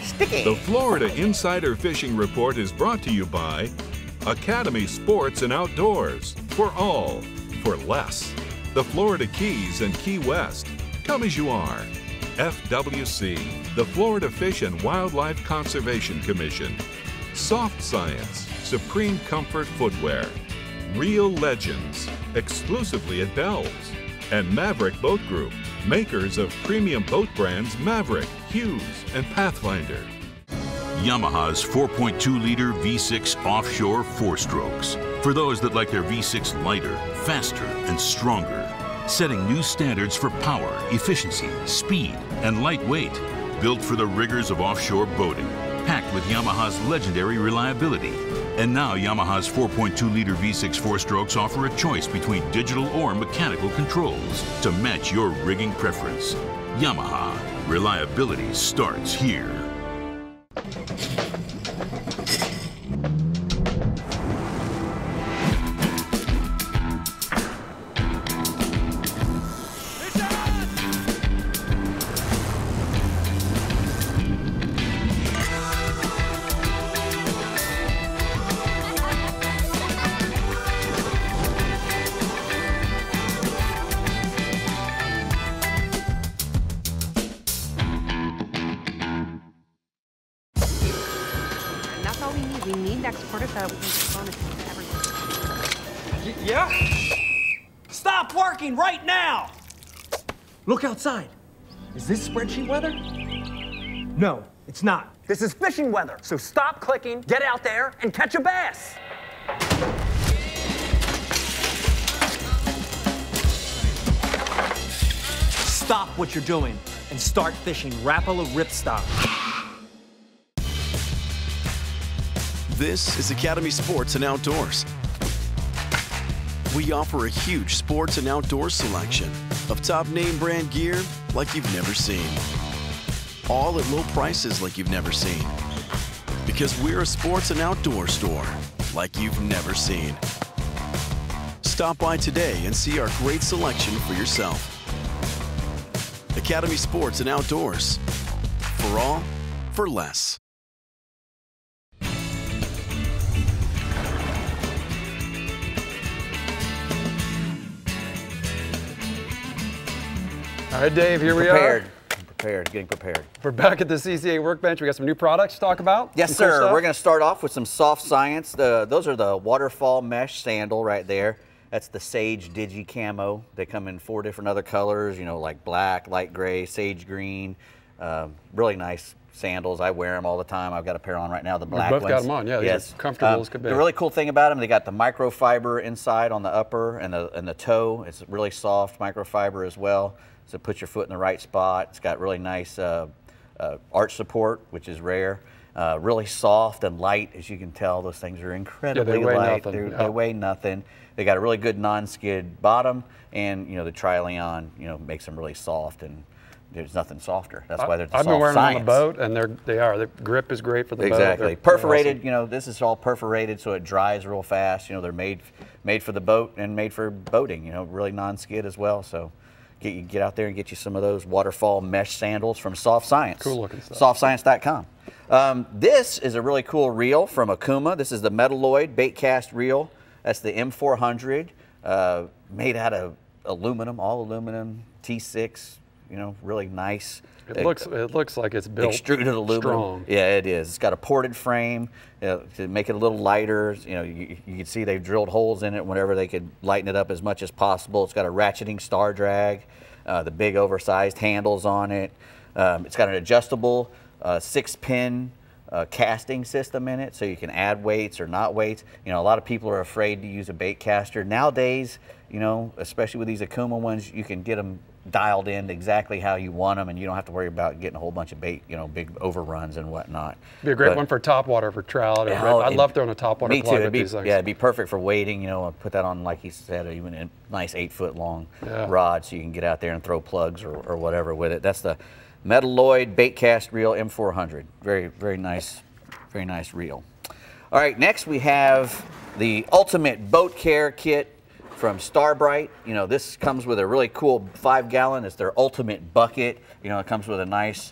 Speaker 4: Sticky.
Speaker 2: The Florida Insider Fishing Report is brought to you by Academy Sports and Outdoors. For all, for less. The Florida Keys and Key West. Come as you are. FWC, the Florida Fish and Wildlife Conservation Commission. Soft Science, Supreme Comfort Footwear. Real Legends, exclusively at Bell's. And Maverick Boat Group, makers of premium boat brands Maverick, Hughes, and Pathfinder.
Speaker 10: Yamaha's 4.2-liter V6 offshore 4-strokes. For those that like their V6 lighter, faster, and stronger. Setting new standards for power, efficiency, speed, and lightweight. Built for the rigors of offshore boating. Packed with Yamaha's legendary reliability. And now Yamaha's 4.2-liter V6 4-strokes offer a choice between digital or mechanical controls to match your rigging preference. Yamaha. Reliability starts here.
Speaker 20: Yeah? Stop working right now! Look outside. Is this spreadsheet weather? No, it's not. This is fishing weather. So stop clicking, get out there, and catch a bass. Stop what you're doing and start fishing Rapala ripstop.
Speaker 21: This is Academy Sports and Outdoors. We offer a huge sports and outdoors selection of top name brand gear like you've never seen. All at low prices like you've never seen. Because we're a sports and outdoor store like you've never seen. Stop by today and see our great selection for yourself. Academy Sports and Outdoors. For all, for less.
Speaker 1: All right, Dave, here we
Speaker 4: are.
Speaker 1: I'm
Speaker 4: prepared, getting prepared.
Speaker 1: We're back at the CCA Workbench. We got some new products to talk about.
Speaker 4: Yes, sir. We're going to start off with some soft science. Those are the waterfall mesh sandal right there. That's the Sage Digi Camo. They come in 4 different other colors, you know, like black, light gray, sage green. Really nice sandals. I wear them all the time. I've got a pair on right now, the black ones.
Speaker 1: Both got them on, yeah. Yes. Comfortable as could be.
Speaker 4: The really cool thing about them, they got the microfiber inside on the upper and the toe. It's really soft microfiber as well. So put your foot in the right spot. It's got really nice arch support, which is rare. Really soft and light, as you can tell. Those things are incredibly light. They weigh nothing. They got a really good non-skid bottom, and you know the Tri-Leon, makes them really soft, and there's nothing softer. That's why they're the soft
Speaker 1: I've been wearing
Speaker 4: science.
Speaker 1: them on the boat, and the grip is great for the boat.
Speaker 4: Exactly. Perforated. Awesome. This is all perforated, so it dries real fast. They're made for the boat and made for boating. Really non-skid as well. So. Get out there and get you some of those waterfall mesh sandals from Soft Science.
Speaker 1: Cool looking stuff.
Speaker 4: SoftScience.com. This is a really cool reel from Akuma. This is the Metalloid bait cast reel. That's the M400. made out of aluminum, all aluminum, T6, you know, really nice.
Speaker 1: It looks like it's built
Speaker 4: extruded aluminum.
Speaker 1: Strong.
Speaker 4: Yeah, it is. It's got a ported frame to make it a little lighter. You know, you can see they've drilled holes in it whenever they could lighten it up as much as possible. It's got a ratcheting star drag, the big oversized handles on it. It's got an adjustable 6-pin casting system in it, so you can add weights or not weights. You know, a lot of people are afraid to use a bait caster. Nowadays, you know, especially with these Akuma ones, you can get them dialed in exactly how you want them, and you don't have to worry about getting a whole bunch of bait, you know, big overruns and whatnot.
Speaker 1: Be a great one for topwater for trout. I love throwing a topwater plug with these things.
Speaker 4: Yeah, it'd be perfect for wading. You know, I'll put that on, like he said, even a nice 8-foot long rod, so you can get out there and throw plugs or whatever with it. That's the Metalloid bait cast reel M400. Very nice reel. All right, next we have the Ultimate Boat Care Kit from Starbright. You know, this comes with a really cool 5-gallon. It's their ultimate bucket. You know, it comes with a nice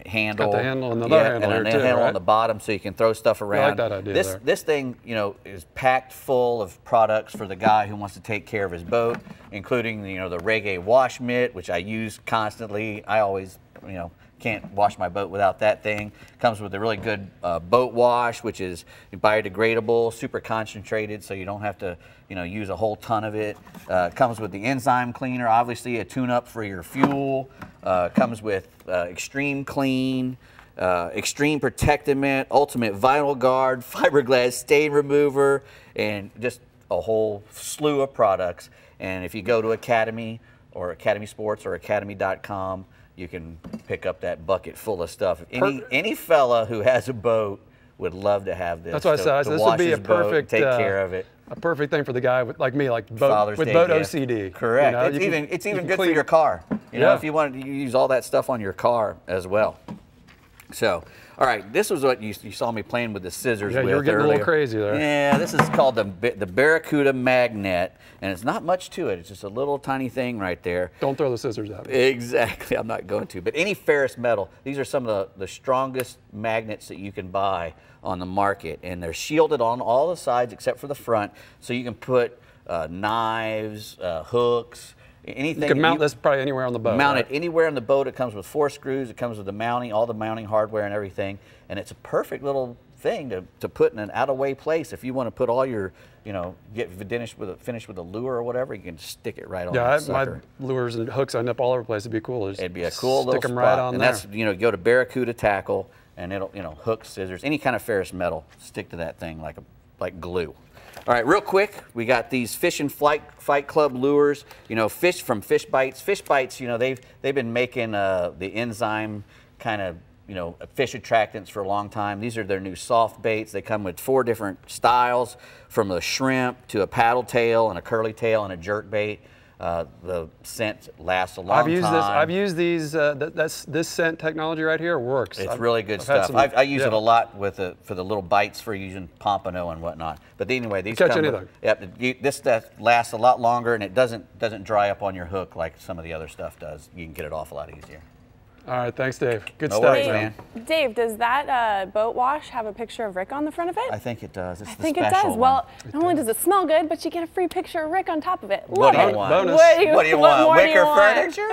Speaker 4: handle.
Speaker 1: Got the handle and the other handle
Speaker 4: and
Speaker 1: here too,
Speaker 4: handle
Speaker 1: right?
Speaker 4: on the bottom, so you can throw stuff around.
Speaker 1: I like that idea there.
Speaker 4: This thing, you know, is packed full of products for the guy who wants to take care of his boat, including, you know, the Reggae wash mitt, which I use constantly. I always, you know, can't wash my boat without that thing. Comes with a really good boat wash, which is biodegradable, super concentrated, so you don't have to, you know, use a whole ton of it. Comes with the enzyme cleaner, obviously a tune-up for your fuel. Comes with Extreme Clean, Extreme Protectant, Ultimate Vinyl Guard, fiberglass stain remover, and just a whole slew of products. And if you go to Academy or Academy Sports or academy.com, you can pick up that bucket full of stuff. Any fella who has a boat would love to have this.
Speaker 1: That's what I said. This would be a perfect
Speaker 4: take care of it.
Speaker 1: A perfect thing for the guy like me, like boat OCD.
Speaker 4: Correct.
Speaker 1: You know,
Speaker 4: it's even good for your car. You know, if you wanted to use all that stuff on your car as well. So, all right, this was what you saw me playing with the scissors with
Speaker 1: you were getting
Speaker 4: earlier.
Speaker 1: a little crazy there.
Speaker 4: Yeah, this is called the Barracuda Magnet, and it's not much to it. It's just a little tiny thing right there.
Speaker 1: Don't throw the scissors at me.
Speaker 4: Exactly, I'm not going to. But any ferrous metal, these are some of the strongest magnets that you can buy on the market, and they're shielded on all the sides except for the front, so you can put knives, hooks, anything.
Speaker 1: You can mount this probably anywhere on the boat.
Speaker 4: Mount it anywhere on the boat. It comes with 4 screws. It comes with the mounting, all the mounting hardware and everything. And it's a perfect little thing to put in an out-of-way place. If you want to put all your, you know, get finished with a lure or whatever, you can stick it right on that sucker.
Speaker 1: My lures and hooks end up all over the place. It'd be cool.
Speaker 4: It'd be a cool little spot.
Speaker 1: Stick them right on
Speaker 4: and
Speaker 1: there.
Speaker 4: That's, you know, go to Barracuda Tackle, and it'll, you know, hooks, scissors, any kind of ferrous metal, stick to that thing like glue. All right, real quick, we got these Fish and Fight Club lures. You know, fish from Fish Bites. Fish Bites, you know, they've been making the enzyme kind of, you know, fish attractants for a long time. These are their new soft baits. They come with 4 different styles, from a shrimp to a paddle tail and a curly tail and a jerk bait. The scent lasts a long time.
Speaker 1: I've used these. This scent technology right here works.
Speaker 4: It's really good stuff. I use it a lot for the little bites for using pompano and whatnot. But anyway, these
Speaker 1: catch anything.
Speaker 4: Yep, this stuff lasts a lot longer, and it doesn't dry up on your hook like some of the other stuff does. You can get it off a lot easier.
Speaker 1: All right, thanks, Dave. Good
Speaker 4: no
Speaker 1: stuff,
Speaker 4: worries, man.
Speaker 3: Dave, does that boat wash have a picture of Rick on the front of it?
Speaker 4: I think it does. It's
Speaker 3: I think it does.
Speaker 4: one.
Speaker 3: Well, not only does it smell good, but you get a free picture of Rick on top of it.
Speaker 4: What do you want? Bonus. What do you want? Wicker furniture?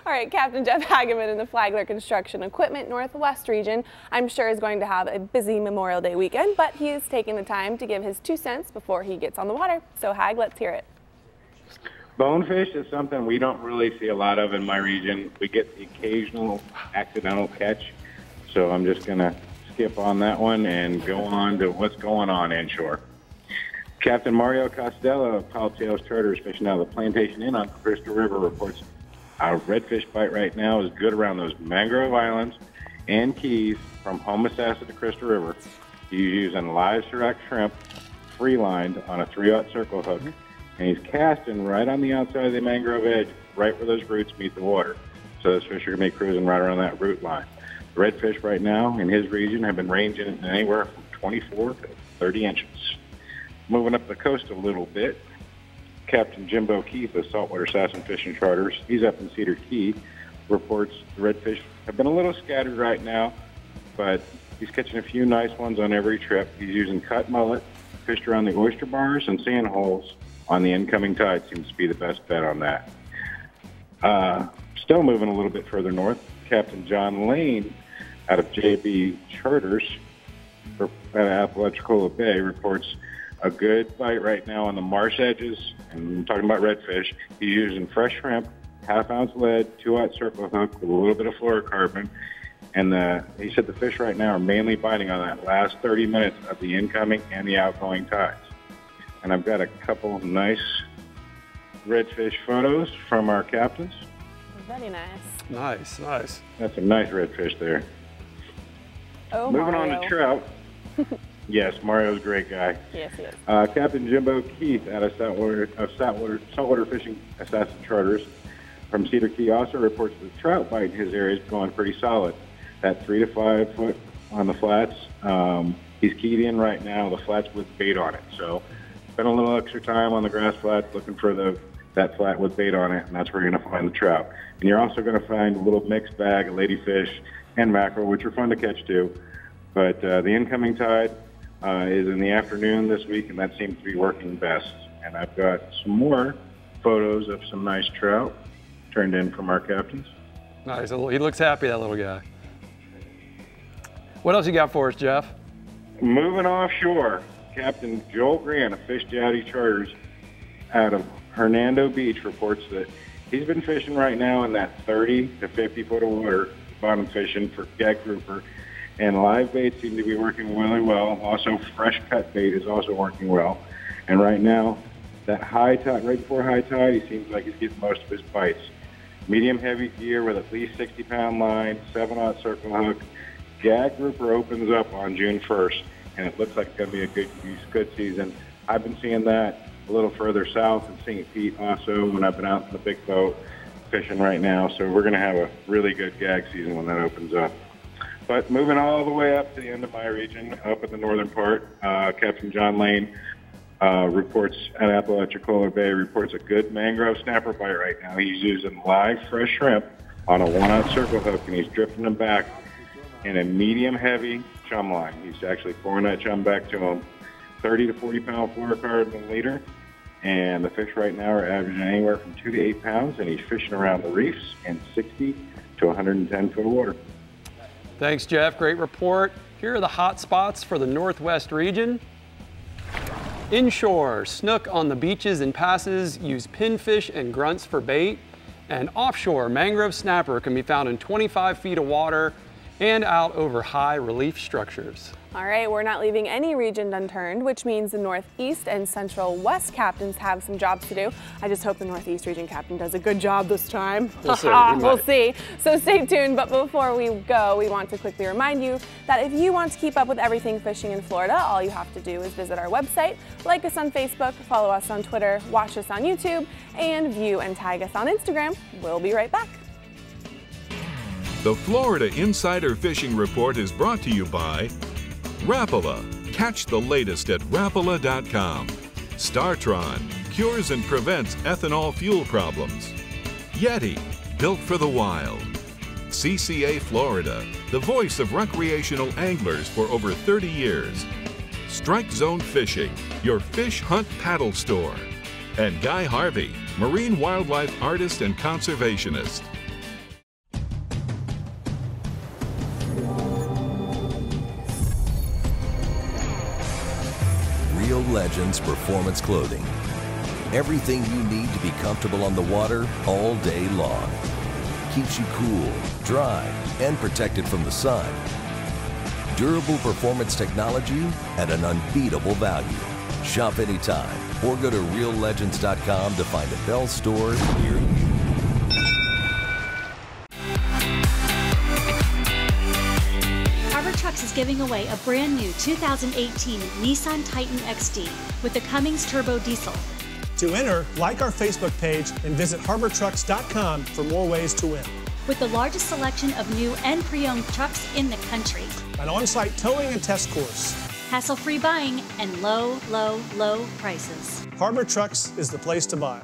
Speaker 3: All right, Captain Jeff Hageman in the Flagler Construction Equipment Northwest region, I'm sure is going to have a busy Memorial Day weekend, but he is taking the time to give his 2 cents before he gets on the water. So, Hag, let's hear it.
Speaker 5: Bonefish is something we don't really see a lot of in my region. We get the occasional accidental catch, so I'm just going to skip on that one and go on to what's going on inshore. Captain Mario Costello of Tall Tales Charters, fishing out of the Plantation Inn on the Crystal River, reports our redfish bite right now is good around those mangrove islands and keys from Homosassa to Crystal River. He's using live Sirac shrimp, free-lined on a 3/0 circle hook. And he's casting right on the outside of the mangrove edge, right where those roots meet the water. So those fish are going to be cruising right around that root line. The redfish right now in his region have been ranging anywhere from 24 to 30 inches. Moving up the coast a little bit, Captain Jimbo Keith of Saltwater Assassin Fishing Charters, he's up in Cedar Key, reports the redfish have been a little scattered right now, but he's catching a few nice ones on every trip. He's using cut mullet, fished around the oyster bars and sand holes on the incoming tide seems to be the best bet on that. Still moving a little bit further north, Captain John Lane out of JB Charters at Apalachicola Bay reports a good bite right now on the marsh edges, and I'm talking about redfish. He's using fresh shrimp, half-ounce lead, 2-aught circle hook with a little bit of fluorocarbon, and he said the fish right now are mainly biting on that last 30 minutes of the incoming and the outgoing tides. And I've got a couple of nice redfish photos from our captains.
Speaker 3: Very nice.
Speaker 1: Nice, nice.
Speaker 5: That's some nice redfish there.
Speaker 3: Oh,
Speaker 5: Moving
Speaker 3: Mario.
Speaker 5: on to trout. Yes, Mario's a great guy.
Speaker 3: Yes, he is.
Speaker 5: Captain Jimbo Keith out of Saltwater Fishing Assassin Charters from Cedar Key also reports the trout bite in his area is going pretty solid. That 3 to 5 foot on the flats. He's keyed in right now, the flats with bait on it. So spend a little extra time on the grass flats looking for that flat with bait on it, and that's where you're going to find the trout. And you're also going to find a little mixed bag of ladyfish and mackerel, which are fun to catch too. But the incoming tide is in the afternoon this week, and that seems to be working best. And I've got some more photos of some nice trout turned in from our captains.
Speaker 1: Nice. He looks happy, that little guy. What else you got for us, Jeff?
Speaker 5: Moving offshore, Captain Joel Grant of Fish Jowdy Charters out of Hernando Beach reports that he's been fishing right now in that 30 to 50 foot of water, bottom fishing for gag grouper, and live bait seem to be working really well. Also, fresh cut bait is also working well. And right now, that high tide, right before high tide, he seems like he's getting most of his bites. Medium heavy gear with at least 60-pound line, 7-aught circle hook. Gag grouper opens up on June 1st, and it looks like it's going to be a good season. I've been seeing that a little further south and St. Pete also when I've been out in the big boat fishing right now. So we're going to have a really good gag season when that opens up. But moving all the way up to the end of my region, up in the northern part, Captain John Lane reports at Apalachicola Bay, reports a good mangrove snapper bite right now. He's using live fresh shrimp on a 1-aught circle hook, and he's drifting them back in a medium heavy chum line. He's actually pouring that chum back to him. 30 to 40 pound fluorocarbon leader, and the fish right now are averaging anywhere from 2 to 8 pounds, and he's fishing around the reefs in 60 to 110 foot of water.
Speaker 1: Thanks, Jeff. Great report. Here are the hot spots for the Northwest region. Inshore, snook on the beaches and passes use pinfish and grunts for bait. And offshore, mangrove snapper can be found in 25 feet of water and out over high relief structures.
Speaker 3: All right, we're not leaving any region unturned, which means the Northeast and Central West captains have some jobs to do. I just hope the Northeast region captain does a good job this time.
Speaker 1: We'll see.
Speaker 3: We'll see. So stay tuned. But before we go, we want to quickly remind you that if you want to keep up with everything fishing in Florida, all you have to do is visit our website, like us on Facebook, follow us on Twitter, watch us on YouTube, and view and tag us on Instagram. We'll be right back.
Speaker 2: The Florida Insider Fishing Report is brought to you by Rapala. Catch the latest at Rapala.com. Startron. Cures and prevents ethanol fuel problems. Yeti. Built for the wild. CCA Florida. The voice of recreational anglers for over 30 years. Strike Zone Fishing. Your fish hunt paddle store. And Guy Harvey. Marine wildlife artist and conservationist.
Speaker 6: Real Legends Performance Clothing. Everything you need to be comfortable on the water all day long. Keeps you cool, dry, and protected from the sun. Durable performance technology at an unbeatable value. Shop anytime or go to reallegends.com to find a Bell store near you.
Speaker 9: Trucks is giving away a brand new 2018 Nissan Titan XD with the Cummins Turbo Diesel.
Speaker 8: To enter, like our Facebook page and visit harbortrucks.com for more ways to win.
Speaker 9: With the largest selection of new and pre-owned trucks in the country.
Speaker 8: An on-site towing and test course.
Speaker 9: Hassle-free buying and low, low, low prices.
Speaker 8: Harbor Trucks is the place to buy.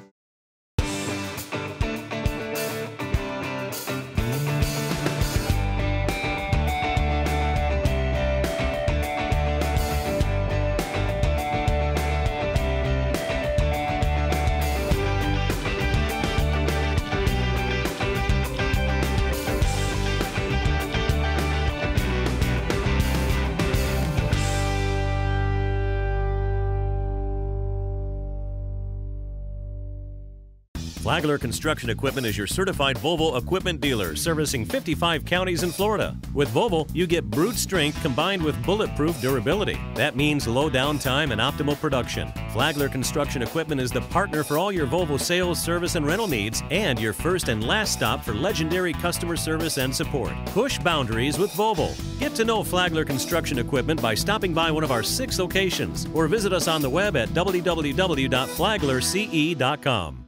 Speaker 7: Flagler Construction Equipment is your certified Volvo equipment dealer servicing 55 counties in Florida. With Volvo, you get brute strength combined with bulletproof durability. That means low downtime and optimal production. Flagler Construction Equipment is the partner for all your Volvo sales, service, and rental needs, and your first and last stop for legendary customer service and support. Push boundaries with Volvo. Get to know Flagler Construction Equipment by stopping by one of our 6 locations or visit us on the web at www.flaglerce.com.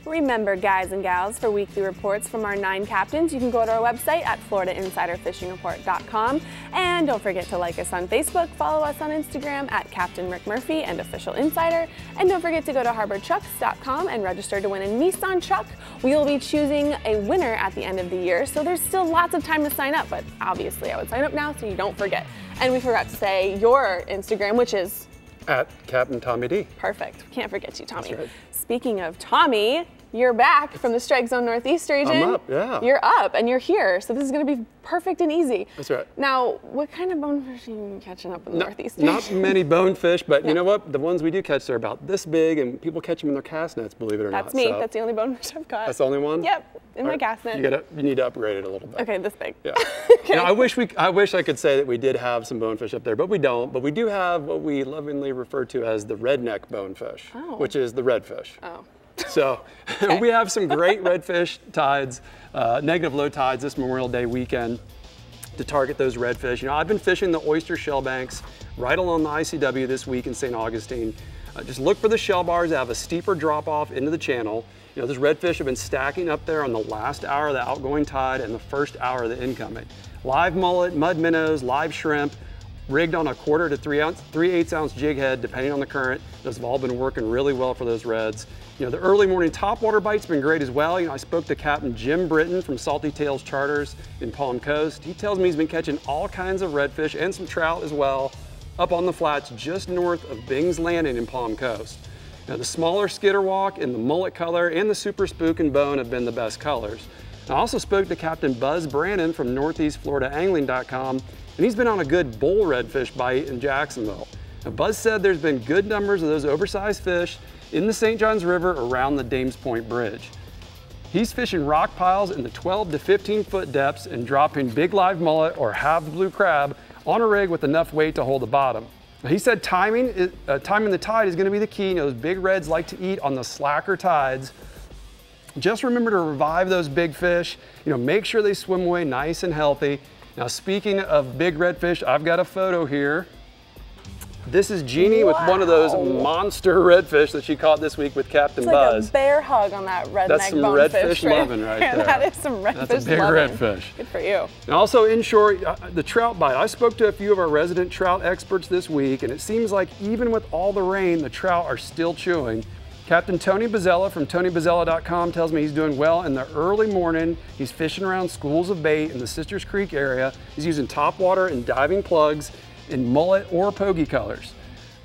Speaker 3: Remember, guys and gals, for weekly reports from our 9 captains, you can go to our website at FloridaInsiderFishingReport.com. And don't forget to like us on Facebook, follow us on Instagram at Captain Rick Murphy and Official Insider. And don't forget to go to HarborTrucks.com and register to win a Nissan truck. We will be choosing a winner at the end of the year, so there's still lots of time to sign up, but obviously I would sign up now so you don't forget. And we forgot to say your Instagram, which is
Speaker 1: at Captain Tommy D.
Speaker 3: Perfect. Can't forget you, Tommy.
Speaker 1: That's right.
Speaker 3: Speaking of Tommy, you're back from the Strike Zone Northeast region.
Speaker 1: I'm up, yeah.
Speaker 3: You're up and you're here, so this is going to be perfect and easy.
Speaker 1: That's right.
Speaker 3: Now, what kind of bonefish are you catching up in the Northeast region?
Speaker 1: Not many bonefish, but you know what? The ones we do catch, they're about this big, and people catch them in their cast nets, believe it or not.
Speaker 3: That's me. So that's the only bonefish I've caught.
Speaker 1: That's the only one?
Speaker 3: Yep, in my cast net.
Speaker 1: You need to upgrade it a little bit.
Speaker 3: Okay, this big.
Speaker 1: Yeah. Okay. Now, I wish I could say that we did have some bonefish up there, but we don't. But we do have what we lovingly refer to as the redneck bonefish, which is the redfish.
Speaker 3: Oh.
Speaker 1: So we have some great redfish tides, negative low tides this Memorial Day weekend to target those redfish. You know, I've been fishing the oyster shell banks right along the ICW this week in St. Augustine. Just look for the shell bars that have a steeper drop off into the channel. You know, those redfish have been stacking up there on the last hour of the outgoing tide and the first hour of the incoming. Live mullet, mud minnows, live shrimp, rigged on a 1/4 to 3/8 ounce jig head, depending on the current. Those have all been working really well for those reds. You know, the early morning topwater bite's been great as well. You know, I spoke to Captain Jim Britton from Salty Tails Charters in Palm Coast. He tells me he's been catching all kinds of redfish and some trout as well up on the flats just north of Bing's Landing in Palm Coast. Now, the smaller skitterwalk and the mullet color and the super spook and bone have been the best colors. I also spoke to Captain Buzz Brannon from NortheastFloridaAngling.com, and he's been on a good bull redfish bite in Jacksonville. Now, Buzz said there's been good numbers of those oversized fish in the St. Johns River around the Dames Point Bridge. He's fishing rock piles in the 12 to 15 foot depths and dropping big live mullet or halved blue crab on a rig with enough weight to hold the bottom. Now, he said timing the tide is going to be the key. You know, those big reds like to eat on the slacker tides. Just remember to revive those big fish. You know, make sure they swim away nice and healthy. Now, speaking of big redfish, I've got a photo here. This is Jeannie with one of those monster redfish that she caught this week with Captain Buzz.
Speaker 3: Like a bear hug on that redneck bonefish.
Speaker 1: That's some redfish loving right there.
Speaker 3: That is some redfish loving.
Speaker 1: That's a big redfish.
Speaker 3: Good for you.
Speaker 1: And also inshore, the trout bite. I spoke to a few of our resident trout experts this week, and it seems like even with all the rain, the trout are still chewing. Captain Tony Bozzella from TonyBozzella.com tells me he's doing well in the early morning. He's fishing around schools of bait in the Sisters Creek area. He's using topwater and diving plugs in mullet or pogie colors.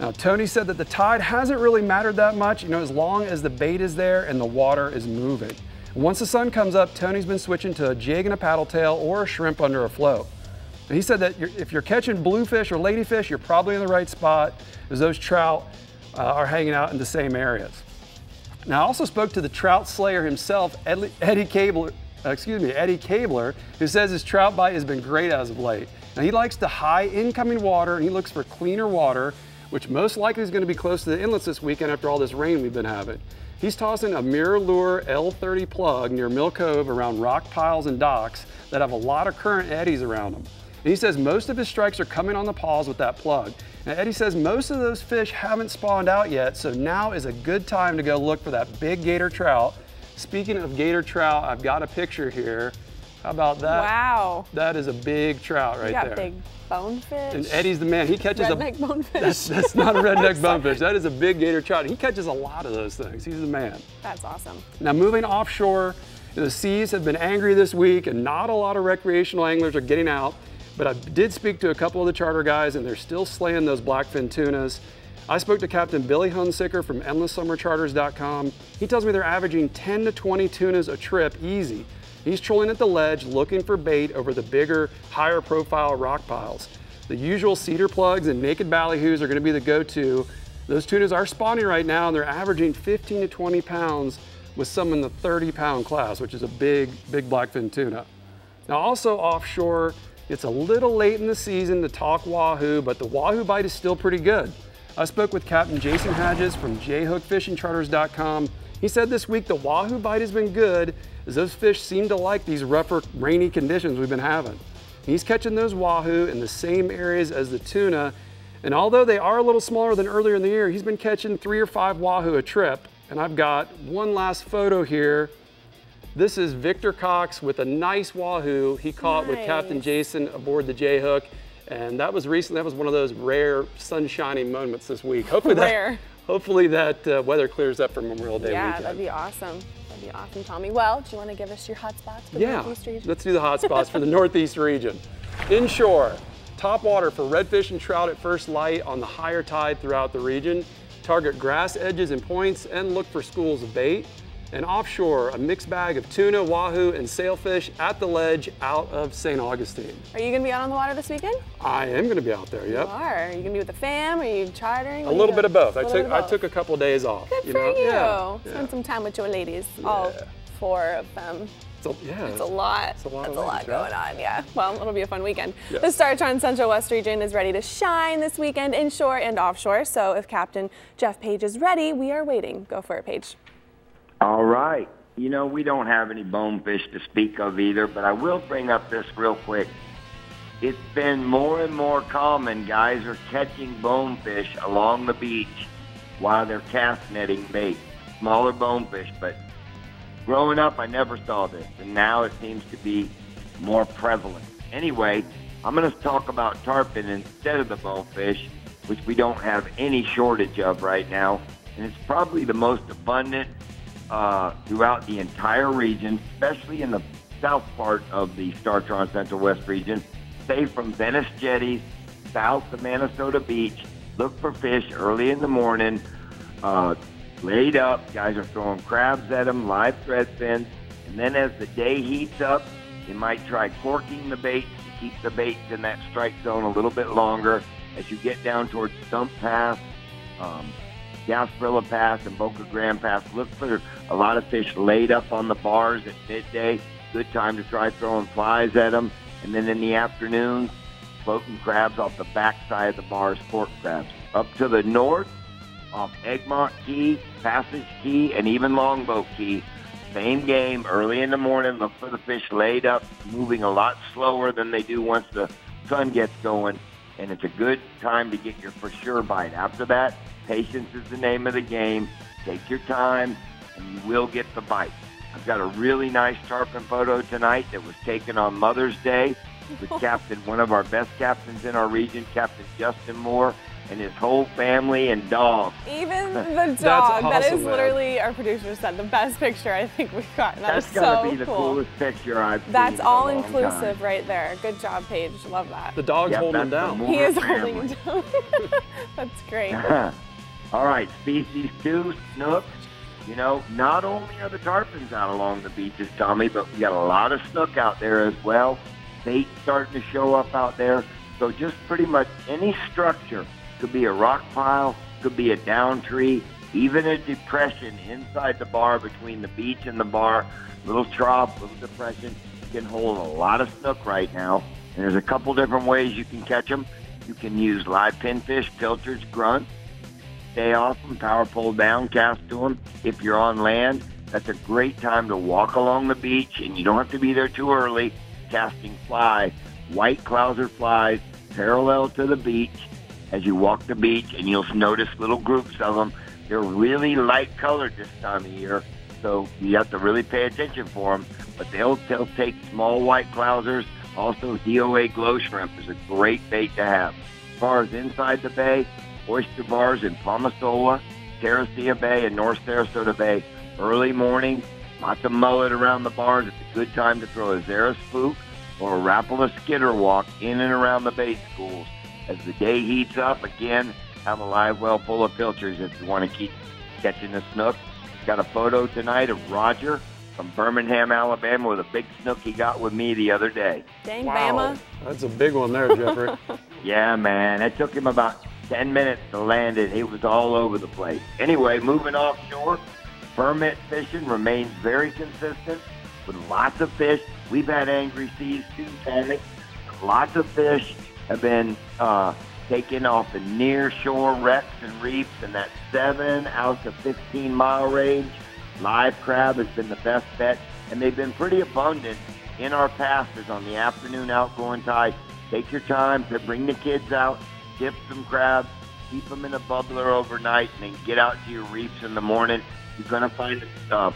Speaker 1: Now, Tony said that the tide hasn't really mattered that much, you know, as long as the bait is there and the water is moving. And once the sun comes up, Tony's been switching to a jig and a paddle tail or a shrimp under a float. And he said that if you're catching bluefish or ladyfish, you're probably in the right spot, as those trout are hanging out in the same areas. Now, I also spoke to the trout slayer himself, Eddie Cabler, who says his trout bite has been great as of late. Now, he likes the high incoming water, and he looks for cleaner water, which most likely is going to be close to the inlets this weekend after all this rain we've been having. He's tossing a Mirror Lure L30 plug near Mill Cove around rock piles and docks that have a lot of current eddies around them. And he says most of his strikes are coming on the paws with that plug. Now, Eddie says most of those fish haven't spawned out yet, so now is a good time to go look for that big gator trout. Speaking of gator trout, I've got a picture here. How about that?
Speaker 3: Wow.
Speaker 1: That is a big trout right there.
Speaker 3: You got big bonefish.
Speaker 1: And Eddie's the man. He catches
Speaker 3: redneck bonefish.
Speaker 1: That's not a redneck bonefish. That is a big gator trout. He catches a lot of those things. He's the man.
Speaker 3: That's awesome.
Speaker 1: Now, moving offshore, the seas have been angry this week, and not a lot of recreational anglers are getting out. But I did speak to a couple of the charter guys, and they're still slaying those blackfin tunas. I spoke to Captain Billy Hunsicker from EndlessSummerCharters.com. He tells me they're averaging 10 to 20 tunas a trip easy. He's trolling at the ledge looking for bait over the bigger, higher profile rock piles. The usual cedar plugs and naked ballyhoos are going to be the go-to. Those tunas are spawning right now, and they're averaging 15 to 20 pounds with some in the 30-pound class, which is a big blackfin tuna. Now also offshore, it's a little late in the season to talk wahoo, but the wahoo bite is still pretty good. I spoke with Captain Jason Hadges from jhookfishingcharters.com. He said this week the wahoo bite has been good, as those fish seem to like these rougher, rainy conditions we've been having. He's catching those wahoo in the same areas as the tuna, and although they are a little smaller than earlier in the year, he's been catching 3 or 5 wahoo a trip. And I've got one last photo here. This is Victor Cox with a nice wahoo he caught with Captain Jason aboard the J-Hook. And that was recent. That was one of those rare sunshiny moments this week. Hopefully that weather clears up for Memorial Day weekend.
Speaker 3: Yeah, that'd be awesome. That'd be awesome, Tommy. Well, do you want to give us your hot spots for the Northeast region?
Speaker 1: Let's do the hot spots for the Northeast region. Inshore, top water for redfish and trout at first light on the higher tide throughout the region. Target grass edges and points and look for schools of bait. And offshore, a mixed bag of tuna, wahoo, and sailfish at the ledge out of St. Augustine.
Speaker 3: Are you going to be out on the water this weekend?
Speaker 1: I am going to be out there, yep.
Speaker 3: You are. Are you going to be with the fam? Are you chartering?
Speaker 1: A little bit of both. I took a couple of days off.
Speaker 3: Good for you. Yeah. Spend some time with your ladies, all 4 of them. It's a lot. That's a lot going on, yeah. Well, it'll be a fun weekend. Yes. The Star-Tron Central West region is ready to shine this weekend, inshore and offshore. So if Captain Jeff Page is ready, we are waiting. Go for it, Page.
Speaker 11: All right. You know, we don't have any bonefish to speak of either, but I will bring up this real quick. It's been more and more common, guys are catching bonefish along the beach while they're cast netting bait. Smaller bonefish, but growing up, I never saw this, and now it seems to be more prevalent. Anyway, I'm going to talk about tarpon instead of the bonefish, which we don't have any shortage of right now, and it's probably the most abundant throughout the entire region, especially in the south part of the Star-Tron Central West region. Say from Venice Jetties south to Minnesota Beach, look for fish early in the morning, laid up. Guys are throwing crabs at them, live thread fins, and then as the day heats up, you might try corking the baits to keep the baits in that strike zone a little bit longer. As you get down towards Stump Pass, Gasparilla Pass, and Boca Grande Pass, look for a lot of fish laid up on the bars at midday. Good time to try throwing flies at them. And then in the afternoon, floating crabs off the backside of the bars, sport crabs. Up to the north, off Egmont Key, Passage Key, and even Longboat Key, same game. Early in the morning, look for the fish laid up, moving a lot slower than they do once the sun gets going. And it's a good time to get your for sure bite. After that, patience is the name of the game. Take your time, and you will get the bite. I've got a really nice tarpon photo tonight that was taken on Mother's Day with one of our best captains in our region, Captain Justin Moore, and his whole family and dog.
Speaker 3: Even the dog. Awesome, that is literally, our producer said, the best picture I think we've gotten. That's
Speaker 11: gotta be the coolest picture I've seen.
Speaker 3: That's all inclusive right there. Good job, Paige. Love that.
Speaker 1: The dog's holding him down.
Speaker 3: He is holding him down. That's great.
Speaker 11: All right, species 2, snook. You know, not only are the tarpons out along the beaches, Tommy, but we got a lot of snook out there as well. Bait starting to show up out there. So just pretty much any structure. Could be a rock pile, could be a down tree, even a depression inside the bar between the beach and the bar, little trough, little depression, can hold a lot of snook right now. And there's a couple different ways you can catch them. You can use live pinfish, pilchards, grunts. Stay off them, power pole down, cast to them. If you're on land, that's a great time to walk along the beach, and you don't have to be there too early, casting fly, white clouser flies, parallel to the beach as you walk the beach, and you'll notice little groups of them. They're really light colored this time of year, so you have to really pay attention for them. But they'll take small white clousers. Also, DOA glow shrimp is a great bait to have. As far as inside the bay, oyster bars in Palmasola, Terracea Bay, and North Sarasota Bay. Early morning, lots of mullet around the bars. It's a good time to throw a Zara spook or a Rapala skitter walk in and around the bait schools. As the day heats up, again, have a live well full of pilchards if you want to keep catching the snook. Got a photo tonight of Roger from Birmingham, Alabama, with a big snook he got with me the other day.
Speaker 3: Dang, Bama.
Speaker 1: That's a big one there, Jeffrey.
Speaker 11: Yeah, man. It took him about 10 minutes to land it. He was all over the place. Anyway, moving offshore, permit fishing remains very consistent with lots of fish. We've had angry seas too, Tommy. Lots of fish have been taken off the near shore wrecks and reefs in that 7 out to 15 mile range. Live crab has been the best bet, and they've been pretty abundant in our passes on the afternoon outgoing tide. Take your time to bring the kids out, dip some crabs, keep them in a bubbler overnight, and then get out to your reefs in the morning. You're going to find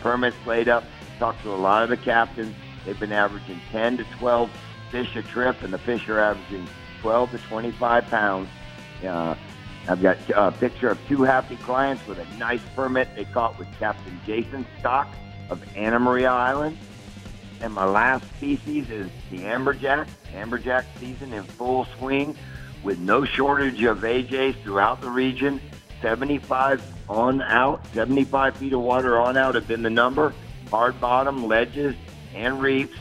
Speaker 11: permits laid up. Talk to a lot of the captains. They've been averaging 10 to 12 fish a trip, and the fish are averaging 12 to 25 pounds. I've got a picture of 2 happy clients with a nice permit they caught with Captain Jason Stock of Anna Maria Island. And my last species is the amberjack. Amberjack season in full swing with no shortage of AJs throughout the region. 75 on out, 75 feet of water on out have been the number. Hard bottom, ledges, and reefs.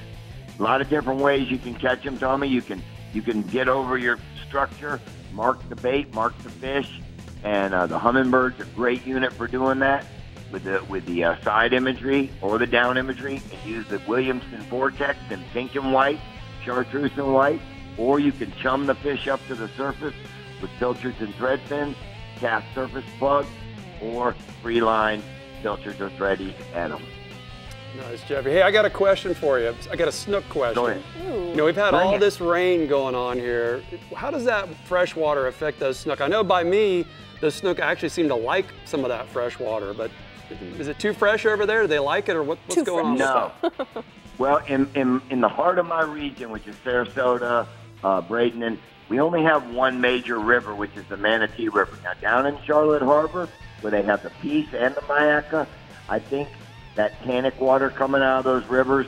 Speaker 11: A lot of different ways you can catch them, Tommy. You can get over your structure, mark the bait, mark the fish, and the Hummingbird's a great unit for doing that with the side imagery or the down imagery, and use the Williamson Vortex in pink and white, chartreuse and white, or you can chum the fish up to the surface with pilchards and thread fins, cast surface plug, or free line pilchards or thready at them.
Speaker 1: Nice, Jeffrey. Hey, I got a question for you. I got a snook question.
Speaker 11: Go ahead.
Speaker 1: You know, we've had all this rain going on here. How does that fresh water affect those snook? I know by me, the snook actually seem to like some of that fresh water, but is it too fresh over there? Do they like it, or what's going on with that?
Speaker 11: Well, in the heart of my region, which is Sarasota, Bradenton, we only have one major river, which is the Manatee River. Now, down in Charlotte Harbor, where they have the Peace and the Mayaca, I think that tannic water coming out of those rivers,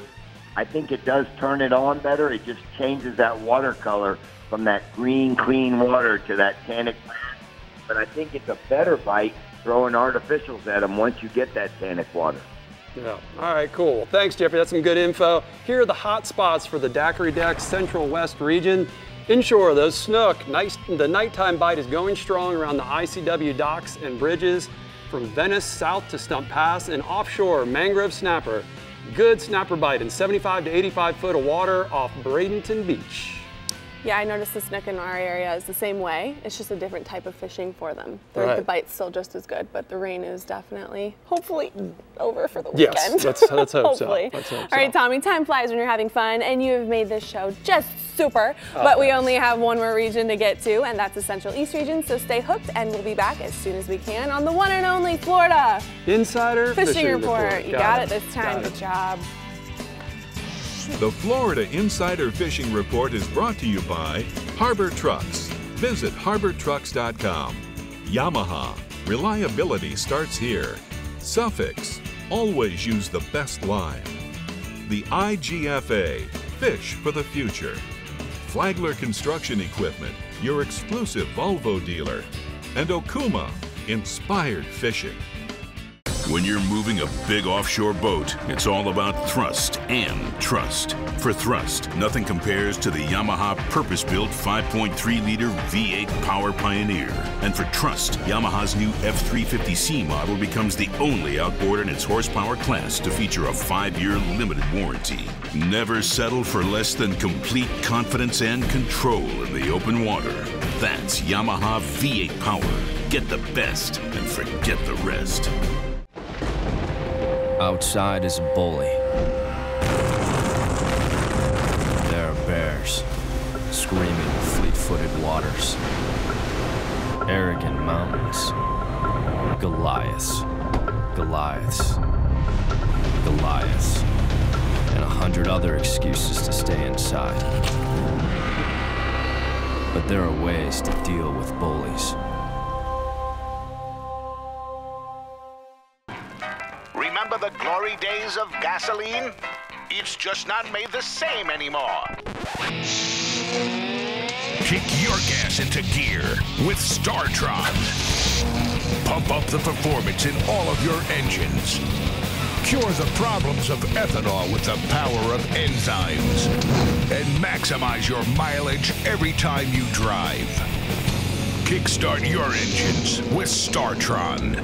Speaker 11: I think it does turn it on better. It just changes that water color from that green, clean water to that tannic black. But I think it's a better bite throwing artificials at them once you get that tannic water.
Speaker 1: Yeah. All right, cool. Well, thanks, Jeffrey. That's some good info. Here are the hot spots for the Daiquiri Deck Central West region. Inshore, those snook, the nighttime bite is going strong around the ICW docks and bridges from Venice south to Stump Pass, and offshore, mangrove snapper. Good snapper bite in 75 to 85 foot of water off Bradenton Beach.
Speaker 3: Yeah, I noticed the snook in our area is the same way. It's just a different type of fishing for them.
Speaker 1: Right.
Speaker 3: The bite's still just as good, but the rain is definitely, hopefully, over for the weekend.
Speaker 1: Yes, let's hope
Speaker 3: Hopefully.
Speaker 1: so. Let's hope
Speaker 3: All right, Tommy, time flies when you're having fun, and you have made this show just super, but we only have one more region to get to, and that's the Central East region, so stay hooked, and we'll be back as soon as we can on the one and only Florida
Speaker 1: Insider
Speaker 3: Fishing Report. You got it this time. Good job.
Speaker 2: The Florida Insider Fishing Report is brought to you by Harbor Trucks. Visit harbortrucks.com. Yamaha. Reliability starts here. Suffix. Always use the best line. The IGFA. Fish for the future. Flagler Construction Equipment. Your exclusive Volvo dealer. And Okuma. Inspired fishing.
Speaker 10: When you're moving a big offshore boat, it's all about thrust and trust. For thrust, nothing compares to the Yamaha purpose-built 5.3-liter V8 Power Pioneer. And for trust, Yamaha's new F350C model becomes the only outboard in its horsepower class to feature a 5-year limited warranty. Never settle for less than complete confidence and control in the open water. That's Yamaha V8 Power. Get the best and forget the rest.
Speaker 13: Outside is a bully. There are bears, screaming fleet-footed waters, arrogant mountains, Goliaths, Goliaths, Goliaths, and 100 other excuses to stay inside. But there are ways to deal with bullies.
Speaker 22: Remember the glory days of gasoline? It's just not made the same anymore.
Speaker 23: Kick your gas into gear with StarTron. Pump up the performance in all of your engines. Cure the problems of ethanol with the power of enzymes. And maximize your mileage every time you drive. Kickstart your engines with StarTron.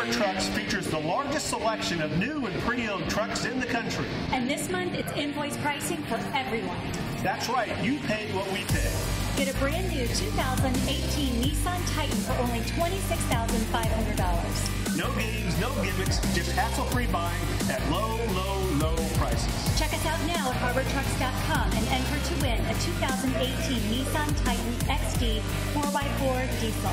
Speaker 8: Harbor Trucks features the largest selection of new and pre-owned trucks in the country.
Speaker 9: And this month, it's invoice pricing for everyone.
Speaker 8: That's right, you pay what we pay.
Speaker 9: Get a brand new 2018 Nissan Titan for only $26,500.
Speaker 8: No games, no gimmicks, just hassle-free buying at low, low, low prices.
Speaker 9: Check us out now at HarborTrucks.com and enter to win a 2018 Nissan Titan XD 4x4 diesel.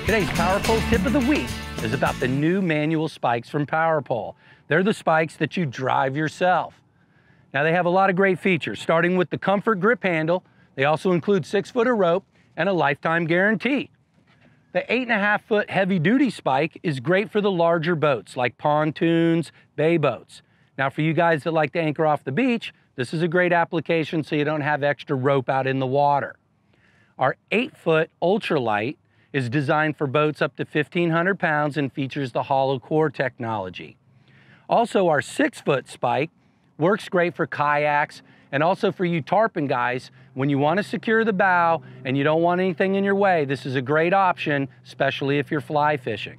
Speaker 15: Today's Power Pole tip of the week is about the new manual spikes from Power Pole. They're the spikes that you drive yourself. Now they have a lot of great features, starting with the comfort grip handle. They also include 6 foot of rope and a lifetime guarantee. The 8.5 foot heavy duty spike is great for the larger boats like pontoons, bay boats. Now for you guys that like to anchor off the beach, this is a great application so you don't have extra rope out in the water. Our 8 foot ultralight is designed for boats up to 1,500 pounds and features the hollow core technology. Also, our 6 foot spike works great for kayaks and also for you tarpon guys. When you want to secure the bow and you don't want anything in your way, this is a great option, especially if you're fly fishing.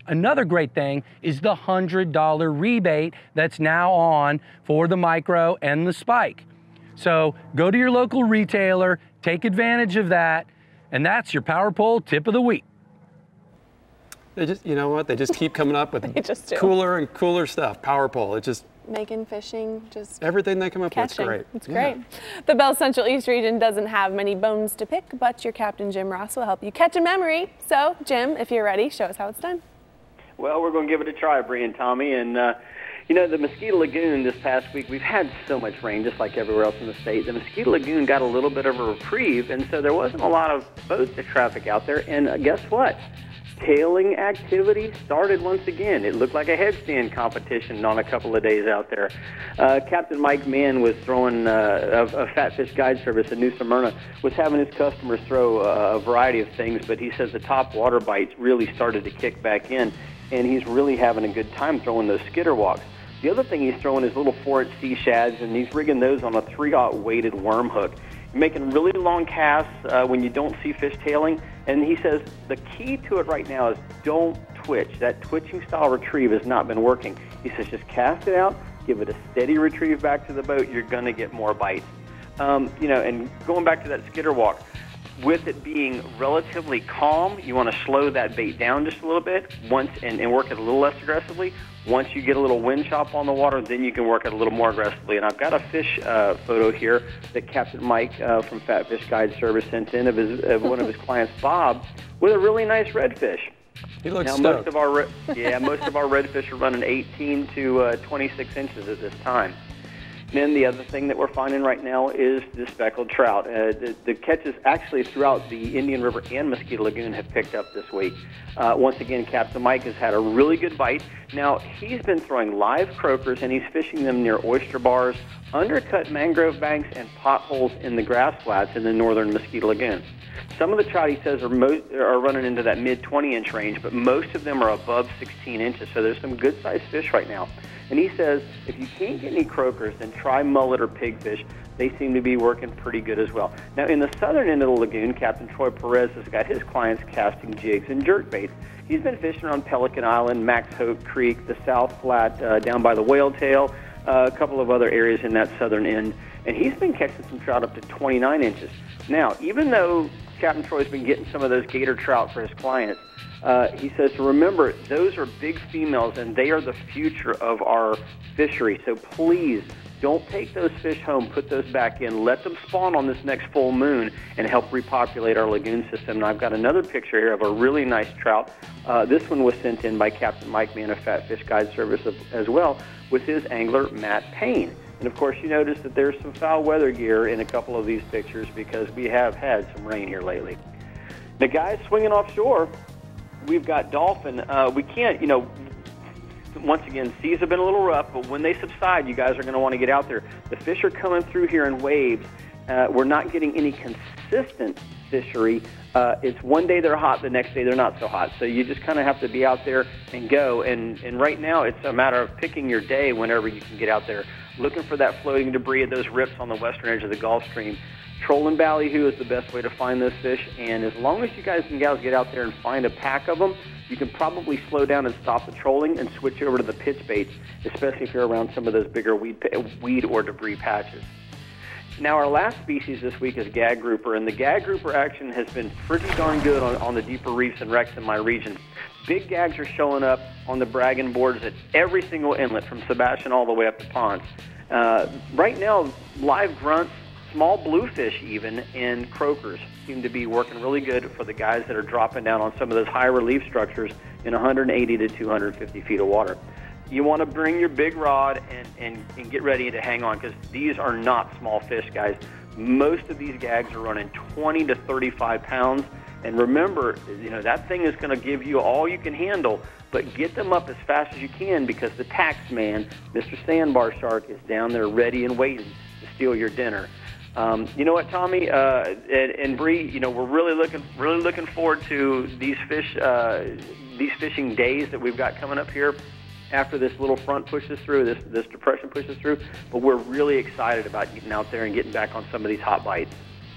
Speaker 15: Another great thing is the $100 rebate that's now on for the micro and the spike. So go to your local retailer, take advantage of that, and that's your Power Pole tip of the week.
Speaker 1: They just, you know what? They just keep coming up with cooler and cooler stuff. Power Pole. It just
Speaker 3: making fishing just
Speaker 1: everything they come up with is
Speaker 3: catching.
Speaker 1: great.
Speaker 3: It's great. The Bell Central East region doesn't have many bones to pick, but your Captain Jim Ross will help you catch a memory. So, Jim, if you're ready, show us how it's done.
Speaker 16: Well, we're going to give it a try, Brie and Tommy, and you know, the Mosquito Lagoon this past week, we've had so much rain, just like everywhere else in the state. The Mosquito Lagoon got a little bit of a reprieve, and so there wasn't a lot of boat traffic out there. And guess what? Tailing activity started once again. It looked like a headstand competition on a couple of days out there. Captain Mike Mann was throwing a Fat Fish Guide Service in New Smyrna, was having his customers throw a variety of things, but he says the top water bites really started to kick back in, and he's really having a good time throwing those skitter walks. The other thing he's throwing is little 4-inch sea shads, and he's rigging those on a 3/0 weighted worm hook. You're making really long casts when you don't see fish tailing, and he says the key to it right now is don't twitch. That twitching style retrieve has not been working. He says just cast it out, give it a steady retrieve back to the boat, you're going to get more bites. You know, and going back to that skitter walk, with it being relatively calm, you want to slow that bait down just a little bit and work it a little less aggressively. Once you get a little wind chop on the water, then you can work it a little more aggressively. And I've got a fish photo here that Captain Mike from Fat Fish Guide Service sent in of one of his clients, Bob, with a really nice redfish.
Speaker 1: He looks
Speaker 16: now,
Speaker 1: stoked.
Speaker 16: most of our redfish are running 18 to 26 inches at this time. Then the other thing that we're finding right now is the speckled trout. The catches actually throughout the Indian River and Mosquito Lagoon have picked up this week. Once again, Captain Mike has had a really good bite. Now, he's been throwing live croakers, and he's fishing them near oyster bars, undercut mangrove banks, and potholes in the grass flats in the northern Mosquito Lagoon. Some of the trout, he says, are running into that mid-20-inch range, but most of them are above 16 inches, so there's some good-sized fish right now. And he says, if you can't get any croakers, then try mullet or pigfish. They seem to be working pretty good as well. Now, in the southern end of the lagoon, Captain Troy Perez has got his clients casting jigs and jerkbaits. He's been fishing around Pelican Island, Max Hope Creek, the South Flat down by the Whale Tail, a couple of other areas in that southern end. And he's been catching some trout up to 29 inches. Now, even though Captain Troy's been getting some of those gator trout for his clients, he says to remember, those are big females, and they are the future of our fishery. So please don't take those fish home, put those back in, let them spawn on this next full moon and help repopulate our lagoon system. And I've got another picture here of a really nice trout. This one was sent in by Captain Mike Mann of Fat Fish Guide Service as well with his angler, Matt Payne. And of course, you notice that there's some foul weather gear in a couple of these pictures because we have had some rain here lately. The guys swinging offshore, we've got dolphin. We can't, you know, once again, seas have been a little rough, but when they subside, you guys are going to want to get out there. The fish are coming through here in waves. We're not getting any consistent fishery. It's one day they're hot, the next day they're not so hot. So you just kind of have to be out there and go. And right now it's a matter of picking your day whenever you can get out there, looking for that floating debris of those rips on the western edge of the Gulf Stream. Trolling ballyhoo is the best way to find those fish, and as long as you guys and gals get out there and find a pack of them, you can probably slow down and stop the trolling and switch over to the pitch baits, especially if you're around some of those bigger weed or debris patches. Now, our last species this week is gag grouper, and the gag grouper action has been pretty darn good on the deeper reefs and wrecks in my region. Big gags are showing up on the bragging boards at every single inlet, from Sebastian all the way up to Ponce. Right now, live grunts, small bluefish even, and croakers seem to be working really good for the guys that are dropping down on some of those high relief structures in 180 to 250 feet of water. You want to bring your big rod and get ready to hang on, because these are not small fish, guys. Most of these gags are running 20 to 35 pounds. And remember, that thing is going to give you all you can handle, but get them up as fast as you can, because the tax man, Mr. Sandbar Shark, is down there ready and waiting to steal your dinner. You know what, Tommy and Brie? We're really looking forward to these fishing days that we've got coming up here after this little front pushes through, this depression pushes through. But we're really excited about getting out there and getting back on some of these hot bites.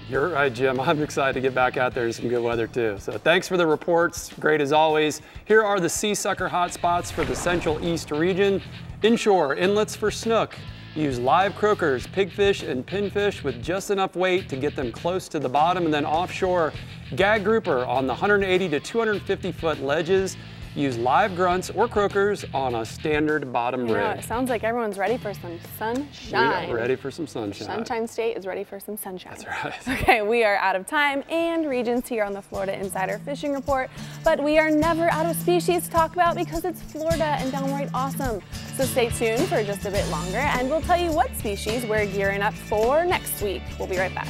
Speaker 1: You're right, Jim. I'm excited to get back out there in some good weather too. So thanks for the reports. Great as always. Here are the sea sucker hotspots for the Central East region. Inshore inlets for snook. Use live croakers, pigfish, and pinfish with just enough weight to get them close to the bottom. And then offshore, gag grouper on the 180 to 250 foot ledges. Use live grunts or croakers on a standard bottom rig.
Speaker 3: It sounds like everyone's ready for some sunshine.
Speaker 1: We are ready for some sunshine.
Speaker 3: Sunshine State is ready for some sunshine.
Speaker 1: That's right.
Speaker 3: Okay, we are out of time and regions here on the Florida Insider Fishing Report, but we are never out of species to talk about because it's Florida and downright awesome. So stay tuned for just a bit longer and we'll tell you what species we're gearing up for next week. We'll be right back.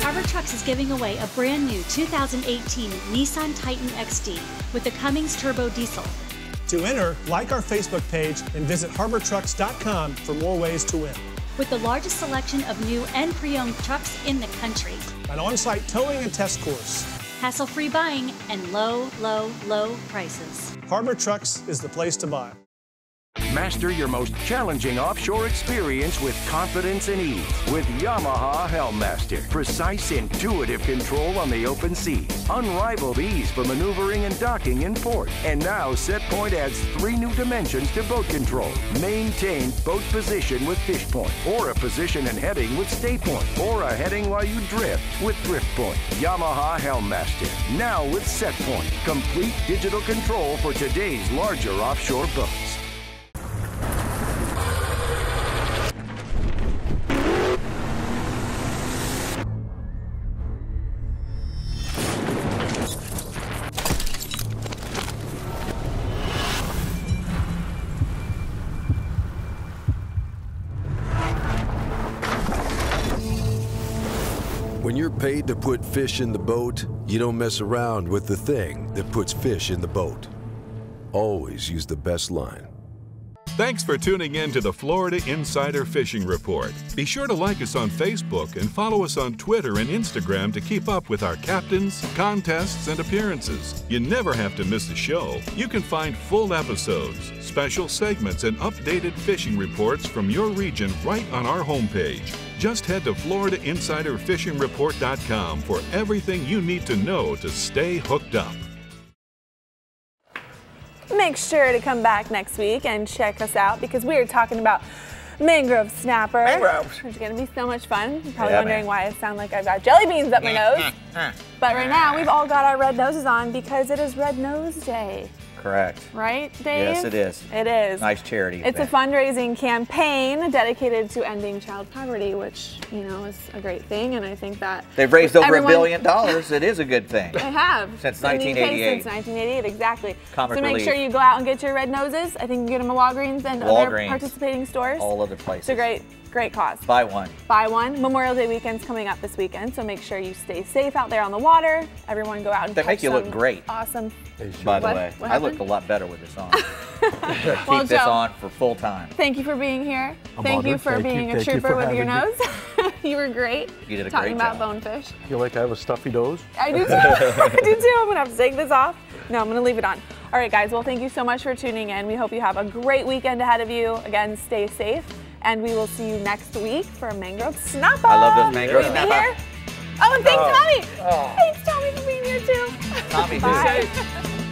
Speaker 9: Harbor Trucks is giving away a brand new 2018 Nissan Titan XD with the Cummins Turbo Diesel.
Speaker 8: To enter, like our Facebook page and visit harbortrucks.com for more ways to win.
Speaker 9: With the largest selection of new and pre-owned trucks in the country.
Speaker 8: An on-site towing and test course.
Speaker 9: Hassle-free buying and low, low, low prices.
Speaker 8: Harbor Trucks is the place to buy.
Speaker 12: Master your most challenging offshore experience with confidence and ease with Yamaha Helmmaster. Precise, intuitive control on the open sea. Unrivaled ease for maneuvering and docking in port. And now SetPoint adds 3 new dimensions to boat control. Maintain boat position with fish point, or a position and heading with stay point, or a heading while you drift with drift point. Yamaha Helmmaster, now with SetPoint. Complete digital control for today's larger offshore boats.
Speaker 14: When you're paid to put fish in the boat, you don't mess around with the thing that puts fish in the boat. Always use the best line.
Speaker 2: Thanks for tuning in to the Florida Insider Fishing Report. Be sure to like us on Facebook and follow us on Twitter and Instagram to keep up with our captains, contests, and appearances. You never have to miss a show. You can find full episodes, special segments, and updated fishing reports from your region right on our homepage. Just head to FloridaInsiderFishingReport.com for everything you need to know to stay hooked up.
Speaker 3: Make sure to come back next week and check us out because we are talking about mangrove snapper.
Speaker 4: Mangroves.
Speaker 3: Which is going to be so much fun. You're probably wondering why I sound like I've got jelly beans up my nose. But right now, we've all got our red noses on because it is Red Nose Day.
Speaker 4: Correct.
Speaker 3: Right, Dave?
Speaker 4: Yes, it is.
Speaker 3: It is.
Speaker 4: Nice charity
Speaker 3: It's
Speaker 4: event.
Speaker 3: a fundraising campaign dedicated to ending child poverty, which, you know, is a great thing. And I think that
Speaker 4: They've raised over $1 billion. It is a good thing.
Speaker 3: They have.
Speaker 4: Since
Speaker 3: In the UK
Speaker 4: 1988.
Speaker 3: Since 1988, exactly.
Speaker 4: Comic
Speaker 3: so make
Speaker 4: relief.
Speaker 3: sure you go out and get your red noses. I think you can get them at Walgreens and other participating stores.
Speaker 4: All other places.
Speaker 3: It's a great Great cause.
Speaker 4: Buy one.
Speaker 3: Buy one. Memorial Day weekend's coming up this weekend, so make sure you stay safe out there on the water. Everyone go out and
Speaker 4: They make you look
Speaker 3: some
Speaker 4: great.
Speaker 3: Awesome.
Speaker 4: By the
Speaker 3: What?
Speaker 4: way,
Speaker 3: What
Speaker 4: I look
Speaker 3: happened?
Speaker 4: a lot better with this on.
Speaker 3: Well,
Speaker 4: Keep this
Speaker 3: Joe,
Speaker 4: on for full time.
Speaker 3: thank you for being here.
Speaker 14: I'm
Speaker 3: Thank you
Speaker 14: honored.
Speaker 3: for
Speaker 14: Thank you.
Speaker 3: being a
Speaker 14: Thank you
Speaker 3: trooper
Speaker 14: for
Speaker 3: with your
Speaker 14: having
Speaker 3: nose. You were great.
Speaker 4: You did a
Speaker 3: Talking
Speaker 4: great
Speaker 3: about
Speaker 4: job.
Speaker 3: bonefish.
Speaker 14: Feel like I have a stuffy nose?
Speaker 3: I do too. I do too. I'm gonna have to take this off. No, I'm gonna leave it on. All right, guys. Well, thank you so much for tuning in. We hope you have a great weekend ahead of you. Again, stay safe, and we will see you next week for a mangrove snapper.
Speaker 4: I love this mangrove
Speaker 3: Will you be
Speaker 4: snapper.
Speaker 3: here? Oh, and thanks,
Speaker 4: Oh.
Speaker 3: Tommy.
Speaker 4: Oh.
Speaker 3: Thanks, Tommy, for being here too.
Speaker 4: Tommy,
Speaker 3: Bye.
Speaker 4: too.